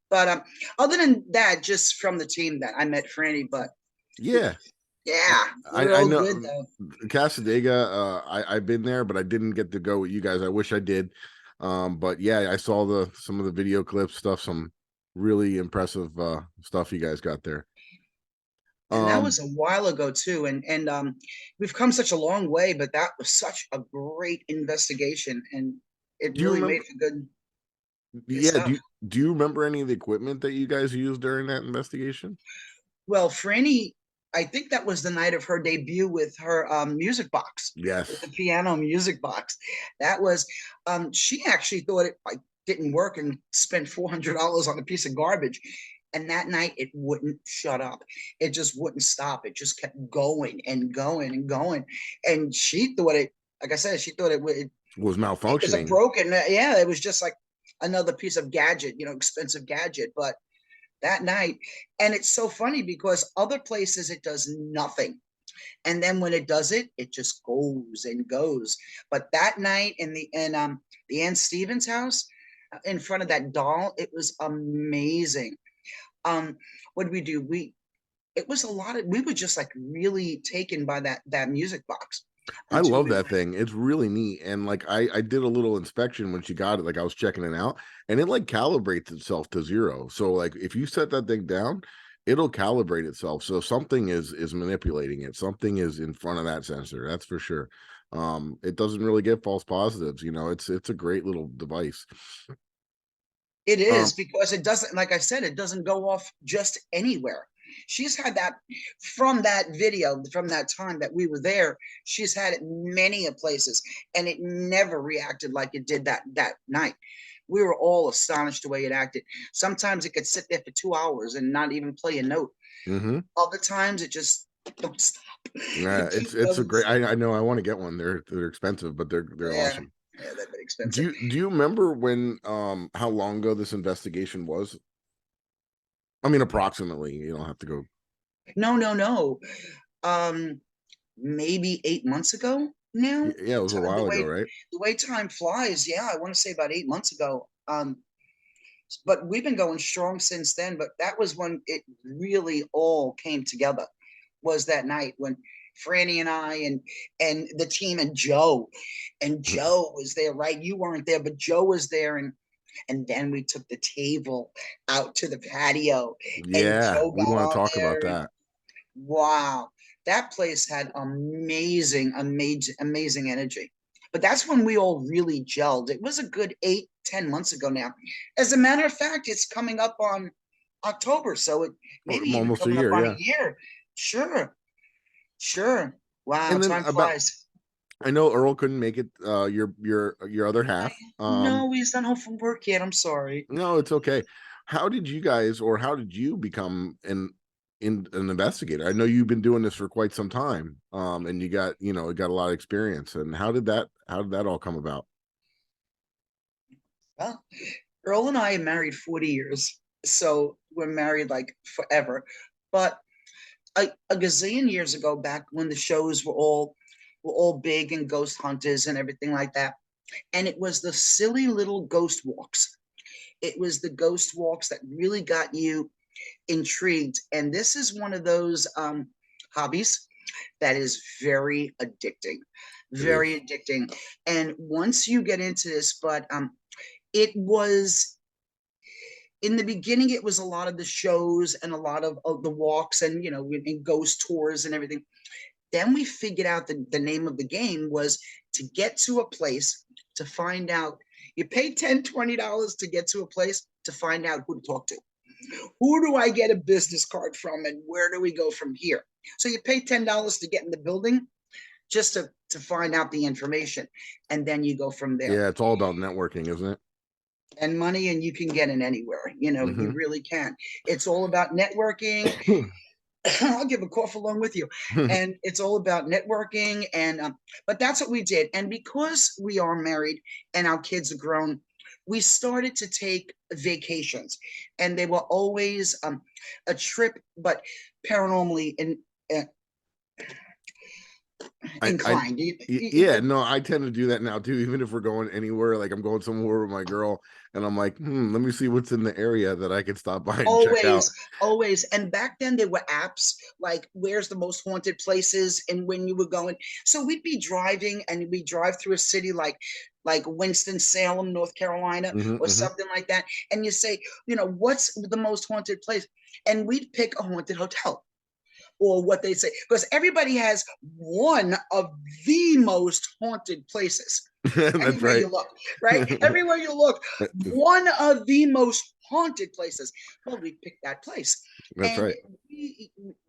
But other than that, just from the team that I met Franny, but Yeah. yeah, I know good though. Cassadaga. I've been there, but I didn't get to go with you guys. I wish I did. But yeah, I saw some of the video clips stuff, some really impressive stuff you guys got there. And that was a while ago too, and we've come such a long way, but that was such a great investigation, and it really made for good Yeah, stuff. do you remember any of the equipment that you guys used during that investigation? Well, Franny, I think that was the night of her debut with her music box. Yes. With the piano music box. That was, she actually thought it like didn't work and spent $400 on a piece of garbage. And that night it wouldn't shut up. It just wouldn't stop. It just kept going and going and going. And she thought it, like I said, she thought it was malfunctioning. It was a broken, yeah, it was just like another piece of gadget, expensive gadget. But that night, and it's so funny because other places it does nothing. And then when it does it, it just goes and goes. But that night in the Ann Stevens house, in front of that doll, it was amazing. What did we do? It was a lot of, we were just like really taken by that music box. I love that thing. It's really neat. And like I did a little inspection when she got it, like I was checking it out, and it like calibrates itself to 0. So like if you set that thing down, it'll calibrate itself. So something is manipulating it. Something is in front of that sensor. That's for sure. It doesn't really get false positives. It's a great little device. It is because it doesn't, like I said, it doesn't go off just anywhere. She's had that from that video, from that time that we were there. She's had it many places, and it never reacted like it did that night. We were all astonished the way it acted. Sometimes it could sit there for 2 hours and not even play a note. Other times it just don't stop. Yeah, it's a great. I know I want to get one. They're expensive, but they're awesome. Yeah, they're very expensive. Do you remember when how long ago this investigation was? I mean, approximately. You don't have to go. No. Maybe 8 months ago now. Yeah, it was a while ago, right? The way time flies, yeah, I want to say about 8 months ago. But we've been going strong since then. But that was when it really all came together. Was that night when Franny and I and the team and Joe was there, right? You weren't there, but Joe was there, and then we took the table out to the patio. Yeah, we want to talk about that. Wow, that place had amazing energy. But that's when we all really gelled. It was a good 8-10 months ago now. As a matter of fact, it's coming up on October, so it maybe almost even coming a year, up on yeah. a year. Sure. Wow, And then time flies. I know Earl couldn't make it. Your other half. No, he's not home from work yet. I'm sorry. No, it's okay. How did you become an investigator? I know you've been doing this for quite some time, and you got a lot of experience. And how did that all come about? Well, Earl and I are married 40 years, so we're married like forever. But a gazillion years ago, back when the shows were all big and ghost hunters and everything like that, and it was the silly little ghost walks. It was the ghost walks that really got you intrigued. And this is one of those hobbies that is very addicting, very addicting. And once you get into this, but it was, in the beginning, it was a lot of the shows and a lot of the walks and, and ghost tours and everything. Then we figured out the name of the game was to get to a place to find out. You pay $10, $20 to get to a place to find out who to talk to. Who do I get a business card from, and where do we go from here? So you pay $10 to get in the building just to find out the information, and then you go from there. Yeah, it's all about networking, isn't it? And money, and you can get in anywhere. You really can. It's all about networking. I'll give a cough along with you. And it's all about networking. And but that's what we did. And because we are married and our kids are grown, we started to take vacations, and they were always a trip, but paranormally inclined. Yeah, no, I tend to do that now too. Even if we're going anywhere, like I'm going somewhere with my girl, and I'm like, let me see what's in the area that I could stop by and check out. Always. And back then there were apps like where's the most haunted places and when you were going. So we'd be driving and we'd drive through a city like Winston-Salem, North Carolina, or something like that. And you say, what's the most haunted place? And we'd pick a haunted hotel. Or what they say, because everybody has one of the most haunted places. That's right. You look, right? Everywhere you look, one of the most haunted places. Well, we picked that place. That's right.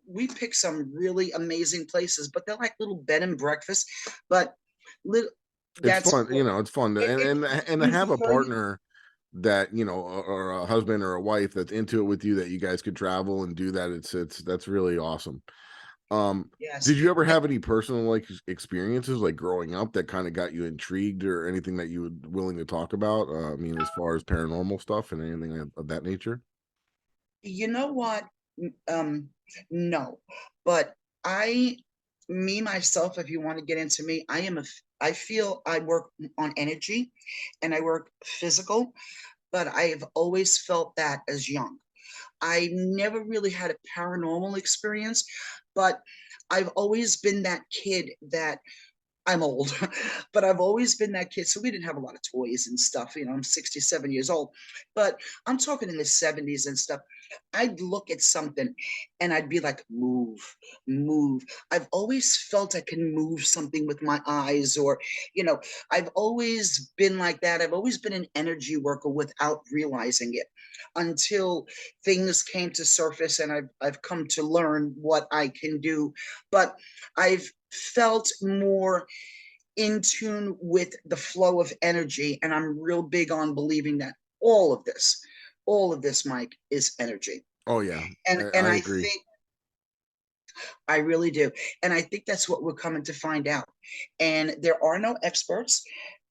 We picked some really amazing places, but they're like little bed and breakfast. But it's fun, it's fun, and to have a partner that or a husband or a wife that's into it with you, that you guys could travel and do that. That's really awesome. Yes. Did you ever have any personal experiences like growing up that kind of got you intrigued, or anything that you would willing to talk about? As far as paranormal stuff and anything of that nature? You know what? No, but myself, if you want to get into me, I feel I work on energy and I work physical, but I've always felt that as young. I never really had a paranormal experience, but I've always been that kid that I'm old, but I've always been that kid. So we didn't have a lot of toys and stuff. I'm 67 years old, but I'm talking in the 70s and stuff. I'd look at something and I'd be like, move, move. I've always felt I can move something with my eyes, or, I've always been like that. I've always been an energy worker without realizing it, until things came to surface and I've come to learn what I can do. But I've felt more in tune with the flow of energy, and I'm real big on believing that all of this, Mike, is energy. Oh yeah, and I I agree. think I really do, and I think that's what we're coming to find out. And there are no experts.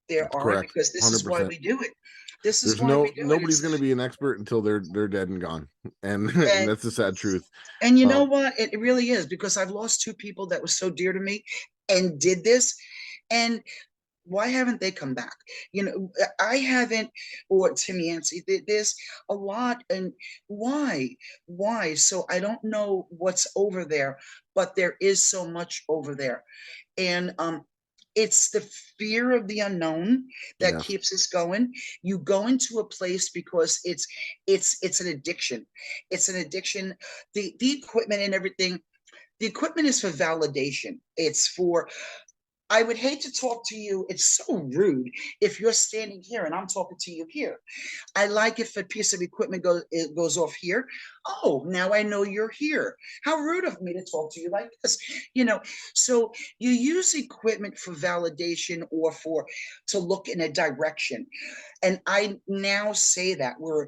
There are, correct. because this 100%. Is why we do it. This is There's why we do nobody's going to be an expert until they're dead and gone, and that's the sad truth. And you know what? It really is, because I've lost two people that were so dear to me and did this, and why haven't they come back? I haven't, or Tim Yancey did this a lot, and why? So I don't know what's over there, but there is so much over there, and it's the fear of the unknown that keeps us going. You go into a place because it's an addiction. It's an addiction. The equipment and everything. The equipment is for validation. It's for, I would hate to talk to you. It's so rude if you're standing here and I'm talking to you here. I like if a piece of equipment goes off here. Oh, now I know you're here. How rude of me to talk to you like this. So you use equipment for validation or to look in a direction. And I now say that we're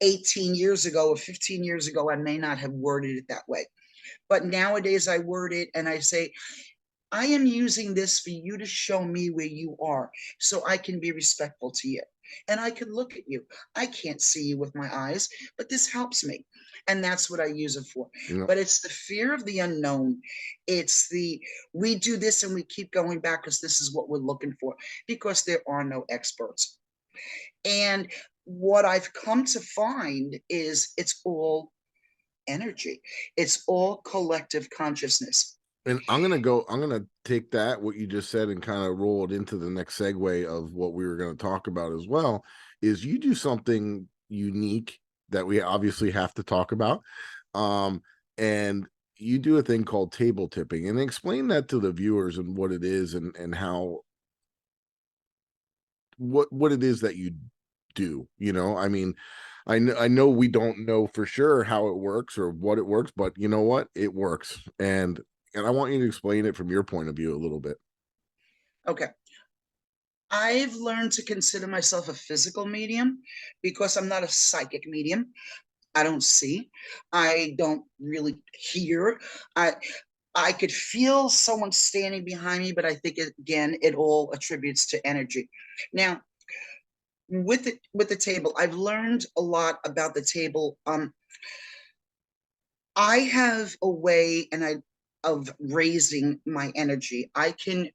18 years ago or 15 years ago, I may not have worded it that way. But nowadays I word it and I say, I am using this for you to show me where you are, so I can be respectful to you. And I can look at you. I can't see you with my eyes, but this helps me. And that's what I use it for. But it's the fear of the unknown. It's we do this and we keep going back because this is what we're looking for, because there are no experts. And what I've come to find is it's all energy. It's all collective consciousness. And I'm gonna take that, what you just said, and kind of roll it into the next segue of what we were going to talk about as well. Is you do something unique that we obviously have to talk about, and you do a thing called table tipping. And explain that to the viewers and what it is, and how what it is that you do. I know we don't know for sure how it works or what it works, but you know what? It works. And I want you to explain it from your point of view a little bit. Okay. I've learned to consider myself a physical medium because I'm not a psychic medium. I don't see. I don't really hear. I could feel someone standing behind me, but I think, again, it all attributes to energy. Now, with the table, I've learned a lot about the table. I have a way of raising my energy. I can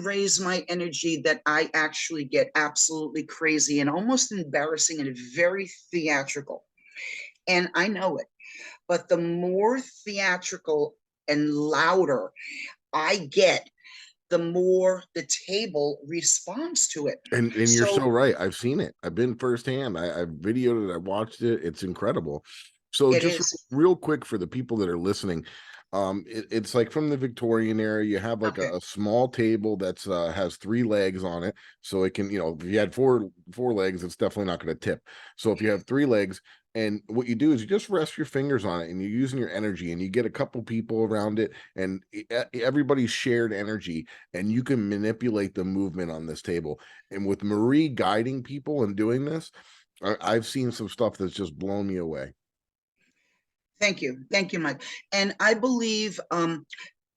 raise my energy that I actually get absolutely crazy and almost embarrassing and very theatrical. And I know it. But the more theatrical and louder I get, the more the table responds to it. And you're so right. I've seen it. I've been firsthand. I've videoed it. I watched it. It's incredible. So it just is. real quick for the people that are listening, it's like from the Victorian era. You have like Okay. a small table that's has 3 legs on it, so it can, you know, if you had four legs, it's definitely not going to tip. So if you have 3 legs, and what you do is you just rest your fingers on it, and you're using your energy, and you get a couple people around it, and everybody's shared energy, and you can manipulate the movement on this table. And with Marie guiding people and doing this, I've seen some stuff that's just blown me away. Thank you, Mike. And I believe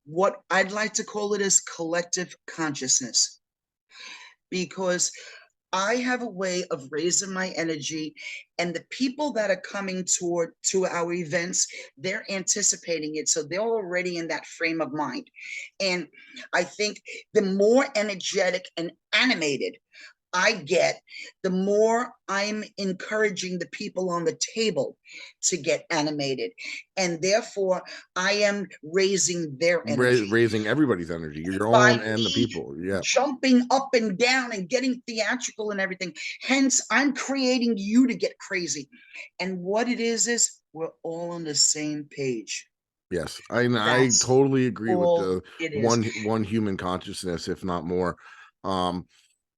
what I'd like to call it is collective consciousness, because I have a way of raising my energy, and the people that are coming to our events, they're anticipating it. So they're already in that frame of mind. And I think the more energetic and animated I get, the more I'm encouraging the people on the table to get animated. And therefore, I am raising their energy. Raising everybody's energy, your By own and the people. Yeah. Jumping up and down and getting theatrical and everything. Hence, I'm creating you to get crazy. And what it is we're all on the same page. Yes, I totally agree with the one one human consciousness, if not more.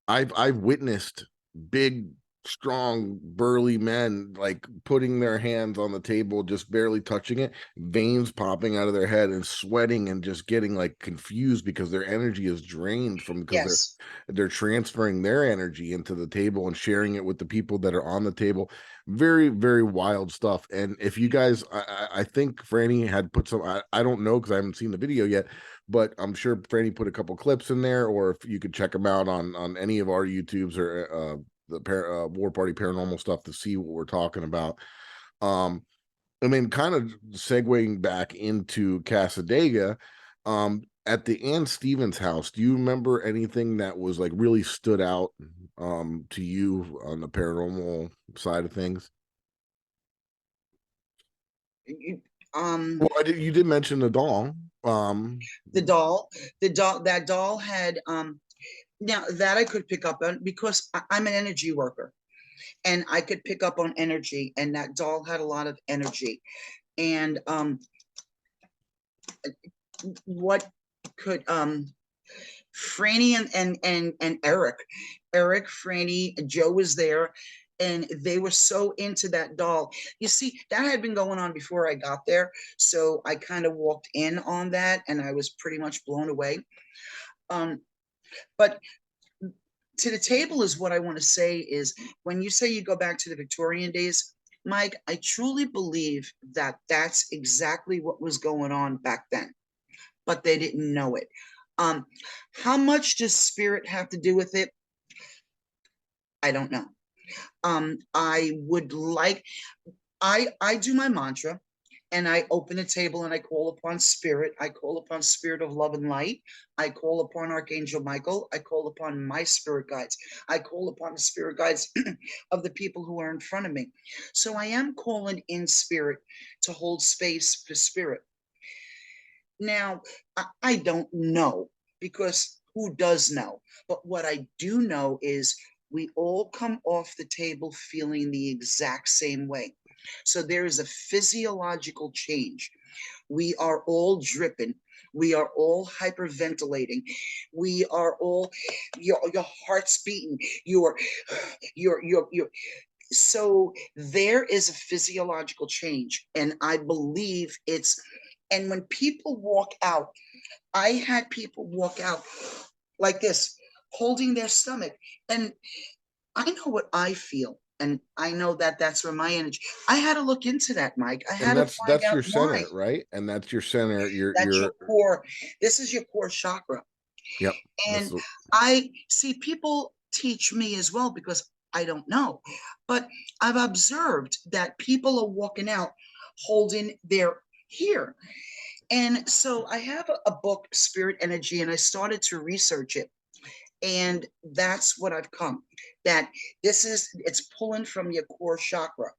I've witnessed big, strong, burly men like putting their hands on the table, just barely touching it, veins popping out of their head and sweating and just getting like confused because their energy is drained from, because they're transferring their energy into the table and sharing it with the people that are on the table. Very, very wild stuff. And if you guys, I think Franny had put some, I don't know because I haven't seen the video yet, but I'm sure Franny put a couple clips in there, or if you could check them out on any of our YouTubes or the War Party Paranormal stuff to see what we're talking about. I mean, kind of segueing back into Cassadaga, at the Ann Stevens house, do you remember anything that was like really stood out to you on the paranormal side of things? Well, you did mention the doll. That doll had now that I could pick up on, because I'm an energy worker, and I could pick up on energy, and that doll had a lot of energy. And what could Franny and Eric, Franny, Joe was there, and they were so into that doll. You see, that had been going on before I got there, so I kind of walked in on that, and I was pretty much blown away. But to the table is what I want to say is, when you say you go back to the Victorian days, Mike, I truly believe that that's exactly what was going on back then, but they didn't know it. How much does spirit have to do with it? I don't know. I would like, I do my mantra, and I open the table and I call upon spirit. I call upon spirit of love and light. I call upon Archangel Michael. I call upon my spirit guides. I call upon the spirit guides of the people who are in front of me. So I am calling in spirit to hold space for spirit. Now, I don't know, because who does know? But what I do know is we all come off the table feeling the exact same way. So there is a physiological change. We are all dripping. We are all hyperventilating. We are all, your heart's beating. So there is a physiological change. And I believe and when people walk out, I had people walk out like this, holding their stomach. And I know what I feel. And I know that that's where my energy. I had to look into that, Mike. I had to find out that's your center, why. right? And that's your center. Your core. This is your core chakra. Yep. And I see people teach me as well, because I don't know. But I've observed that people are walking out holding their here. And so I have a book, Spirit Energy, and I started to research it. And that's what I've come, that it's pulling from your core chakra.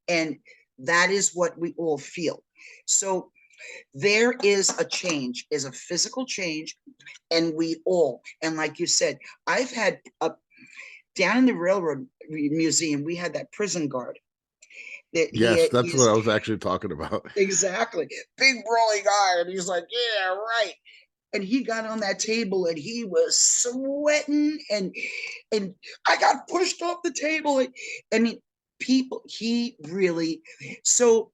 And that is what we all feel. So there is a change, is a physical change. And we all, and like you said, I've had down in the railroad museum, we had that prison guard. Yes, that's what I was actually talking about. Exactly. Big burly guy. And he's like, yeah, right. And he got on that table and he was sweating and I got pushed off the table. I mean, people, he really, so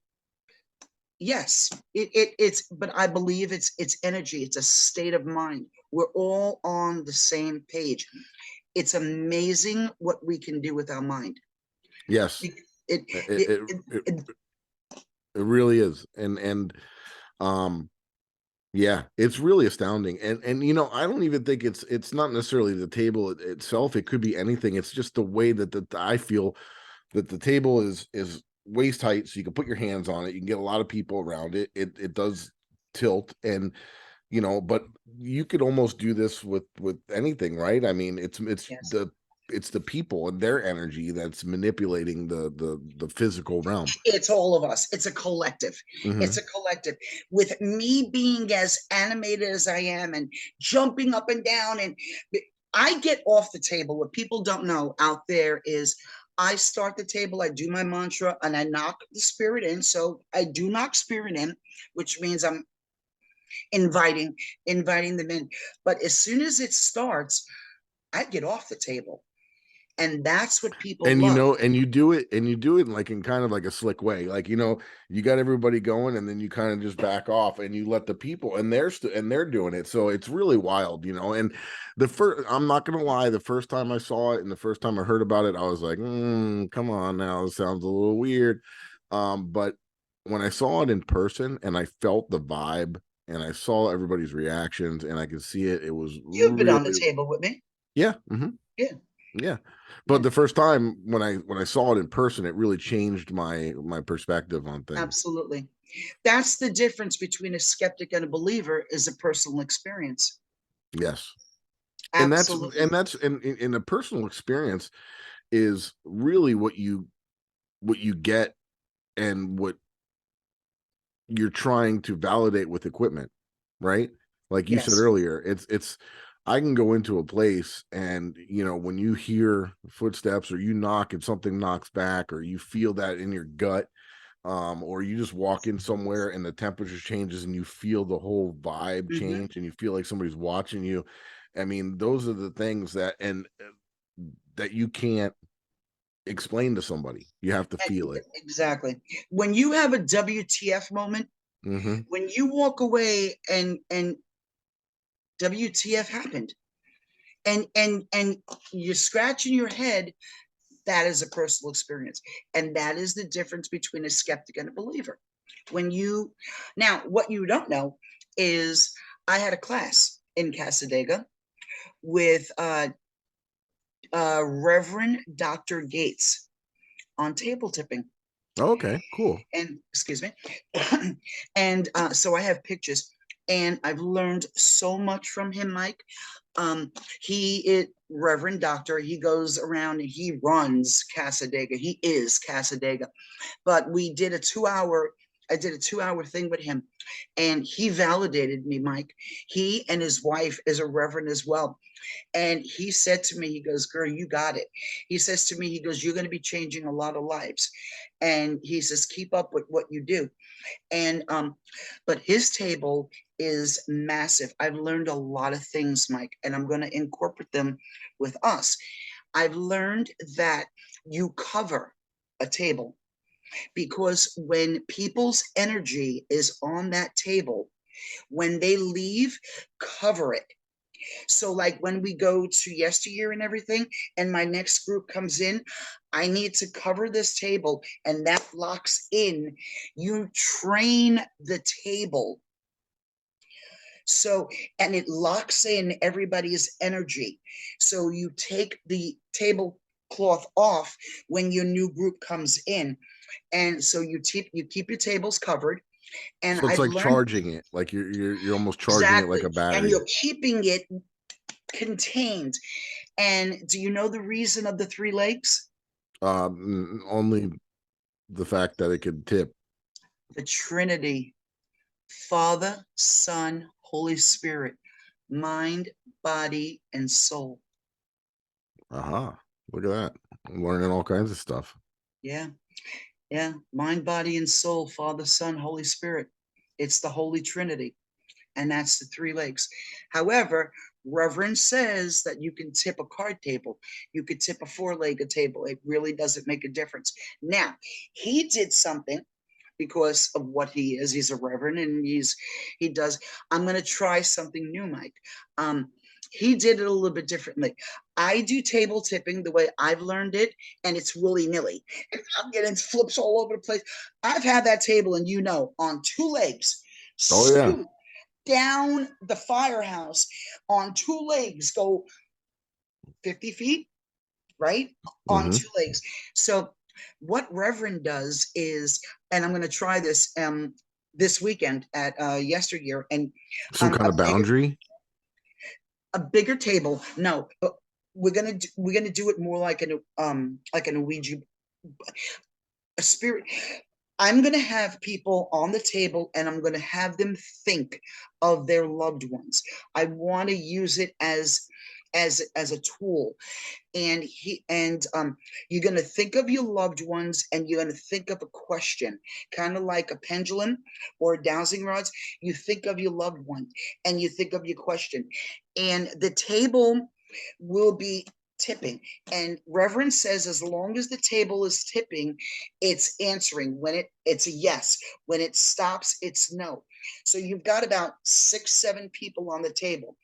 yes, it's, but I believe it's energy. It's a state of mind. We're all on the same page. It's amazing what we can do with our mind. Yes, it really is. And yeah, it's really astounding. And you know, I don't even think it's not necessarily the table itself. It could be anything. It's just the way that I feel that the table is waist height, so you can put your hands on it. You can get a lot of people around it. It does tilt, and you know, but you could almost do this with anything, right? I mean, it's Yes. it's the people and their energy that's manipulating the physical realm. It's all of us. It's a collective. It's a collective. With me being as animated as I am and jumping up and down, and I get off the table. What people don't know out there is I start the table, I do my mantra, and I knock the spirit in. So I do knock spirit in, which means I'm inviting them in. But as soon as it starts, I get off the table. And that's what people And love. you know, and you do it like in kind of like a slick way. Like, you know, you got everybody going and then you kind of just back off and you let the people, and they're doing it. So it's really wild, you know. And I'm not gonna lie, the first time I saw it and the first time I heard about it, I was like, come on now, it sounds a little weird. But when I saw it in person and I felt the vibe and I saw everybody's reactions and I could see it, it was You've been on the table with me. Yeah. Yeah. Yeah. But the first time when I saw it in person, it really changed my perspective on things. Absolutely. That's the difference between a skeptic and a believer, is a personal experience. Yes. Absolutely. And that's in a personal experience is really what you get and what you're trying to validate with equipment, right? Like you said earlier, it's I can go into a place and, you know, when you hear footsteps or you knock and something knocks back, or you feel that in your gut, or you just walk in somewhere and the temperature changes and you feel the whole vibe change and you feel like somebody's watching you. I mean, those are the things that that you can't explain to somebody. You have to feel it. Exactly. When you have a WTF moment, when you walk away and WTF happened, and you're scratching your head, that is a personal experience. And that is the difference between a skeptic and a believer. Now, what you don't know is I had a class in Cassadaga with Reverend Dr. Gates on table tipping. Okay, cool. And excuse me. And so I have pictures, and I've learned so much from him, Mike. He is Reverend Doctor. He goes around and he runs Cassadaga. He is Cassadaga. But I did a 2-hour thing with him, and he validated me, Mike. He and his wife is a reverend as well. And he said to me, he goes, girl, you got it. He says to me, he goes, you're going to be changing a lot of lives. And he says, keep up with what you do. And, but his table is massive. I've learned a lot of things, Mike, and I'm going to incorporate them with us. I've learned that you cover a table, because when people's energy is on that table, when they leave, cover it. So like when we go to yesteryear and everything, and my next group comes in, I need to cover this table, and that locks in. You train the table So, and it locks in everybody's energy. So you take the tablecloth off when your new group comes in. And so you keep your tables covered. And So it's I've like learned charging it, like you're almost charging it like exactly, a battery. and you're keeping it contained. And do you know the reason of the 3 legs? Only the fact that it could tip. The Trinity, Father, Son, Holy Spirit, mind, body, and soul. Look at that. I'm learning all kinds of stuff. Yeah. Yeah. Mind, body, and soul, Father, Son, Holy Spirit. It's the Holy Trinity. And that's the 3 legs. However, Reverend says that you can tip a card table. You could tip a 4-legged table. It really doesn't make a difference. Now, he did something because of what he is. He's a reverend and he does. I'm going to try something new, Mike. He did it a little bit differently. I do table tipping the way I've learned it, and it's willy-nilly. And I'm getting flips all over the place. I've had that table, and on 2 legs. Oh, yeah. Down the firehouse on 2 legs, go 50 feet, right? On 2 legs. So what Reverend does is, and I'm going to try this this weekend at yesteryear, and some kind of boundary, a bigger table. No, we're gonna do it more like an Ouija, a spirit. I'm going to have people on the table, and I'm going to have them think of their loved ones. I want to use it as a tool. And you're going to think of your loved ones, and you're going to think of a question, kind of like a pendulum or a dowsing rods. You think of your loved one, and you think of your question, and the table will be tipping. And Reverend says as long as the table is tipping, it's answering. When it's a yes. When it stops, it's no. So you've got about 6-7 people on the table,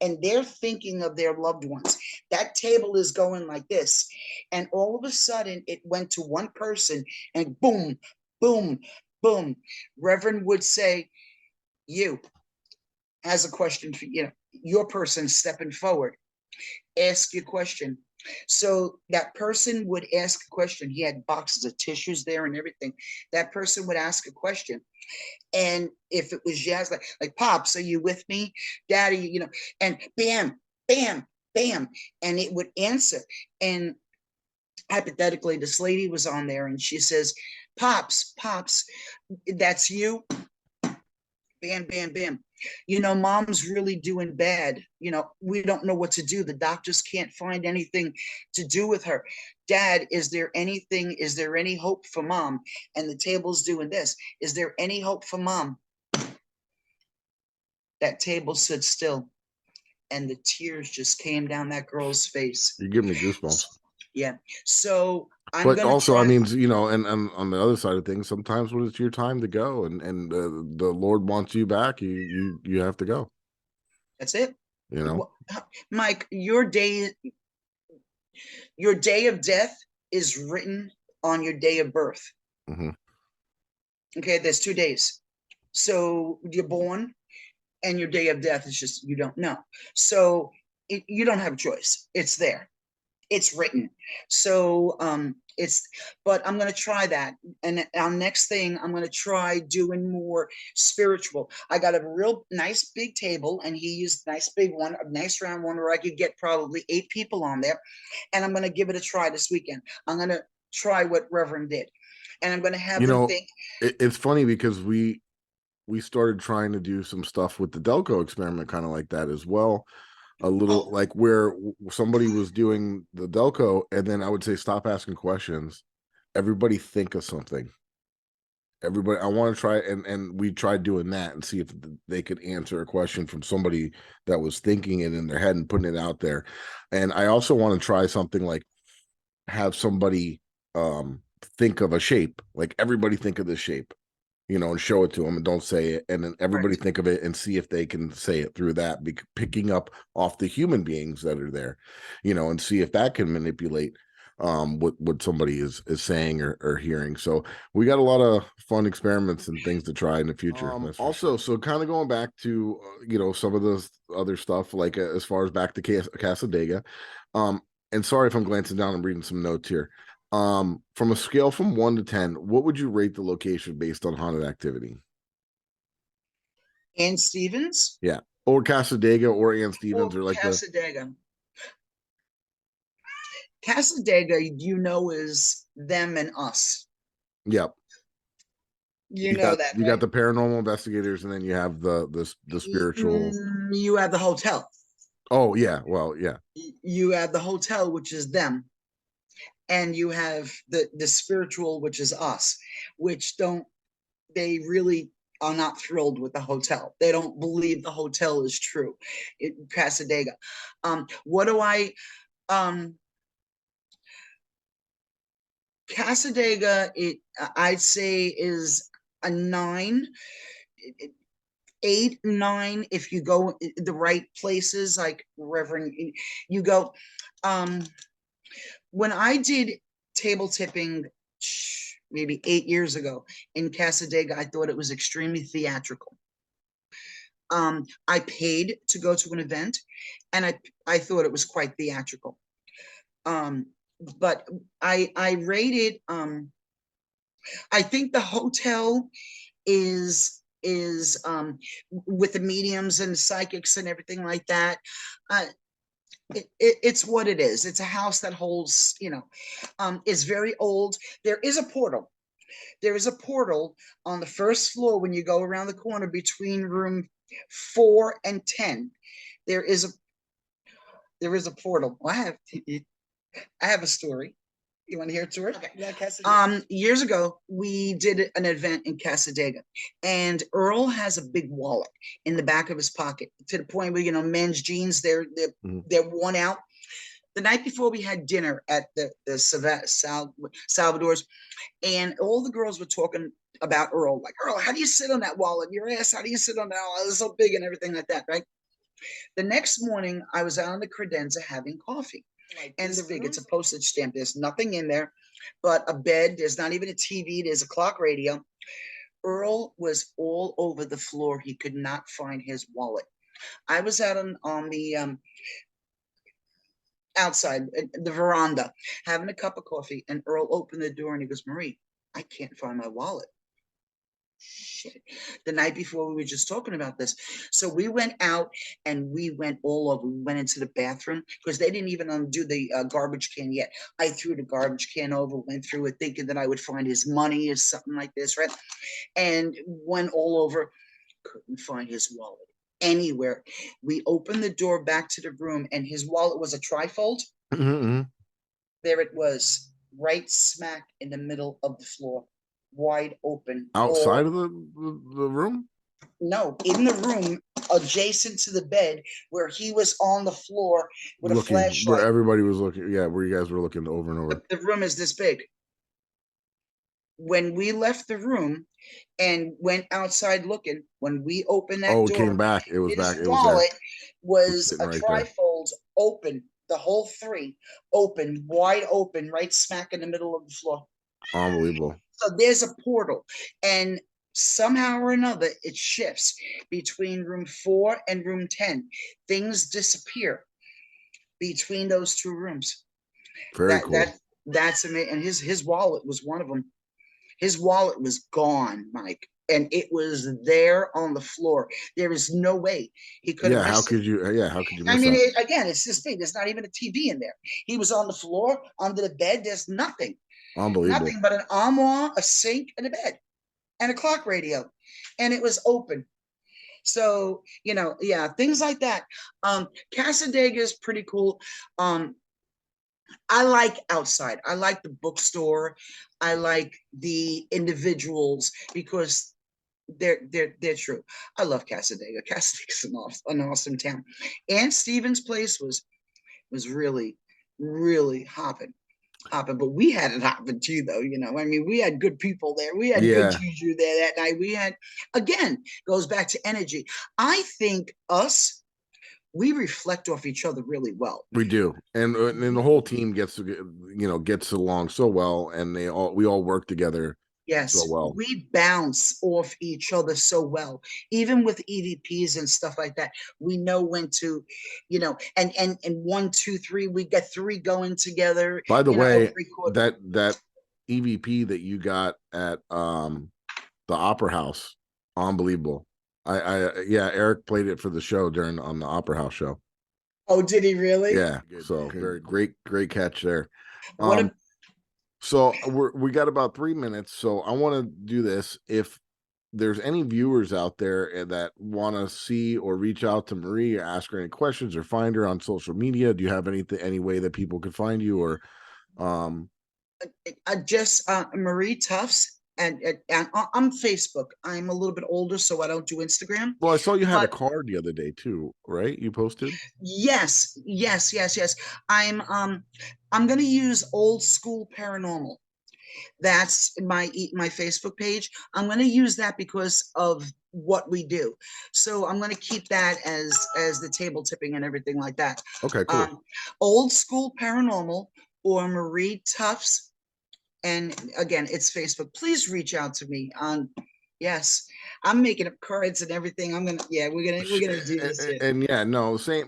and they're thinking of their loved ones. That table is going like this, and all of a sudden it went to one person, and boom, boom, boom. Reverend would say, you has a question for your person stepping forward. Ask your question. So that person would ask a question. He had boxes of tissues there and everything. That person would ask a question. And if it was yes, like Pops, are you with me? Daddy, and bam, bam, bam. And it would answer. And hypothetically, this lady was on there, and she says, Pops, that's you. Bam, bam, bam. Mom's really doing bad. We don't know what to do. The doctors can't find anything to do with her. Dad, is there any hope for Mom? And the table's doing this. Is there any hope for Mom? That table stood still, and the tears just came down that girl's face. You give me goosebumps. Yeah. So but also, I mean, and on the other side of things, sometimes when it's your time to go, and the Lord wants you back, you have to go. That's it. Mike, your day of death is written on your day of birth. Okay, there's 2 days. So you're born, and your day of death is just you don't know. So you don't have a choice. It's there. It's written. So but I'm going to try that. And our next thing, I'm going to try doing more spiritual. I got a real nice big table, and he used a nice big one, a nice round one where I could get probably 8 people on there. And I'm going to give it a try this weekend. I'm going to try what Reverend did. And I'm going to have them think. It's funny because we started trying to do some stuff with the Delco experiment, kind of like that as well. A little like where somebody was doing the Delco, and then I would say, stop asking questions. Everybody think of something. Everybody, I want to try, and we tried doing that and see if they could answer a question from somebody that was thinking it in their head and putting it out there. And I also want to try something like have somebody think of a shape, like everybody think of this shape, and show it to them, and don't say it, and then everybody think of it and see if they can say it through that, picking up off the human beings that are there, and see if that can manipulate what somebody is saying or hearing. So we got a lot of fun experiments and things to try in the future. Also, so kind of going back to some of the other stuff, like as far as back to Cassadaga. And sorry if I'm glancing down and reading some notes here. From a scale from 1 to 10, what would you rate the location based on haunted activity? Ann Stevens? Yeah. Or Cassadaga or Ann Stevens or like Cassadaga. Cassadaga, is them and us. Yep. You know that. You got the paranormal investigators, and then you have the spiritual. You have the hotel. Oh yeah, well yeah. You have the hotel, which is them, and you have the spiritual, which is us, which they really are not thrilled with the hotel. They don't believe the hotel is true. Cassadaga. What do I? Cassadaga, I'd say is a 9, 8, 9 if you go the right places, like Reverend. You go. When I did table tipping, maybe 8 years ago in Cassadaga, I thought it was extremely theatrical. I paid to go to an event, and I thought it was quite theatrical. But I rated. I think the hotel is with the mediums and psychics and everything like that. It's what it is. It's a house that holds, is very old. There is a portal. There is a portal on the first floor when you go around the corner between room 4 and 10. There is a portal. Well, I have a story. You want to hear it, Stuart? Okay. Yeah, years ago, we did an event in Cassadaga, and Earl has a big wallet in the back of his pocket, to the point where, men's jeans, they're worn out. The night before, we had dinner at the Salvador's, and all the girls were talking about Earl. Like, Earl, how do you sit on that wallet? Your ass, how do you sit on that wallet? It's so big and everything like that, right? The next morning, I was out on the credenza having coffee. And the big, it's a postage stamp. There's nothing in there but a bed. There's not even a TV. There's a clock radio. Earl was all over the floor. He could not find his wallet. I was out on the outside, the veranda, having a cup of coffee, and Earl opened the door and he goes, Marie, I can't find my wallet. Shit. The night before, we were just talking about this. So we went out and we went all over. We went into the bathroom because they didn't even undo the garbage can yet. I threw the garbage can over, went through it thinking that I would find his money or something like this, right? And went all over, couldn't find his wallet anywhere. We opened the door back to the room and his wallet was a trifold. Mm-hmm. There it was, right smack in the middle of the floor. Wide open. Outside of the room? No, in the room adjacent to the bed where he was on the floor with a flashlight. Where everybody was looking. Yeah, where you guys were looking over and over. The room is this big. When we left the room and went outside looking, when we opened that door, it came back. It was back. His wallet was a trifold open, the whole 3 open, wide open, right smack in the middle of the floor. Unbelievable. So there's a portal, and somehow or another it shifts between room 4 and room 10. Things disappear between those 2 rooms. Very cool. That's amazing. And his wallet was one of them. His wallet was gone, Mike, and it was there on the floor. There is no way he could have. How could you? Yeah, how could you? I mean, again, it's this thing. There's not even a TV in there. He was on the floor, under the bed. There's nothing. Unbelievable. Nothing but an armoire, a sink, and a bed, and a clock radio, and it was open. So, things like that. Cassadaga is pretty cool. I like outside. I like the bookstore. I like the individuals because they're true. I love Cassadaga. Cassadaga's an awesome town. Ann Stevens' place was really, really hopping. But we had it happen too, though. I mean, we had good people there. We had good juju there that night. We had, again, goes back to energy. I think us we reflect off each other really well. We do, and the whole team gets along so well, and we all work together. Yes, so well. We bounce off each other so well, even with EVPs and stuff like that. We know when to, and 1, 2, 3, we get 3 going together. By the way, that EVP that you got at the Opera House, unbelievable. Eric played it for the show on the Opera House show. Oh, did he really? Yeah. So very great catch there. What So we got about 3 minutes. So I want to do this. If there's any viewers out there that want to see or reach out to Marie or ask her any questions or find her on social media, do you have any way that people can find you? Or just Marie Tufts, and I'm Facebook. I'm a little bit older, so I don't do Instagram. Well, I saw you had a card the other day too, right? You posted. Yes. I'm going to use Old School Paranormal. That's my Facebook page. I'm going to use that because of what we do. So I'm going to keep that as the table tipping and everything like that. Okay, cool. Old School Paranormal or Marie Tufts. And again, it's Facebook. Please reach out to me on. Yes, I'm making up cards and everything. We're gonna do this.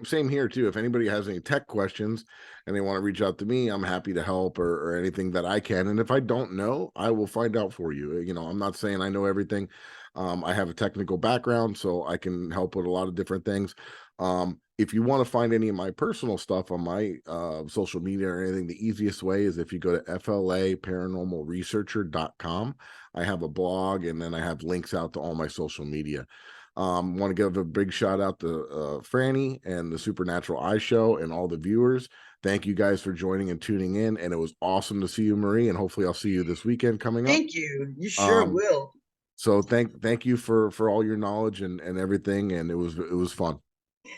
Same here too. If anybody has any tech questions and they want to reach out to me, I'm happy to help or anything that I can. And if I don't know, I will find out for you. I'm not saying I know everything. I have a technical background, so I can help with a lot of different things. If you want to find any of my personal stuff on my social media or anything, the easiest way is if you go to flaparanormalresearcher.com. I have a blog, and then I have links out to all my social media. Want to give a big shout out to Franny and the Supernatural Eye Show and all the viewers. Thank you guys for joining and tuning in, and it was awesome to see you, Marie, and hopefully I'll see you this weekend coming up. Thank you. You sure will. So thank you for all your knowledge and everything, and it was fun.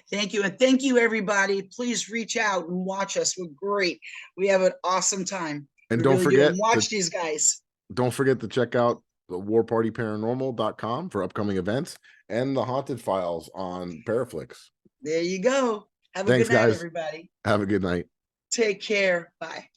Thank you. And thank you, everybody. Please reach out and watch us. We're great. We have an awesome time. And don't forget, watch these guys. Don't forget to check out the warpartyparanormal.com for upcoming events and the Haunted Files on Paraflix. There you go. Have a Thanks, good night, guys. everybody. Have a good night. Take care. Bye.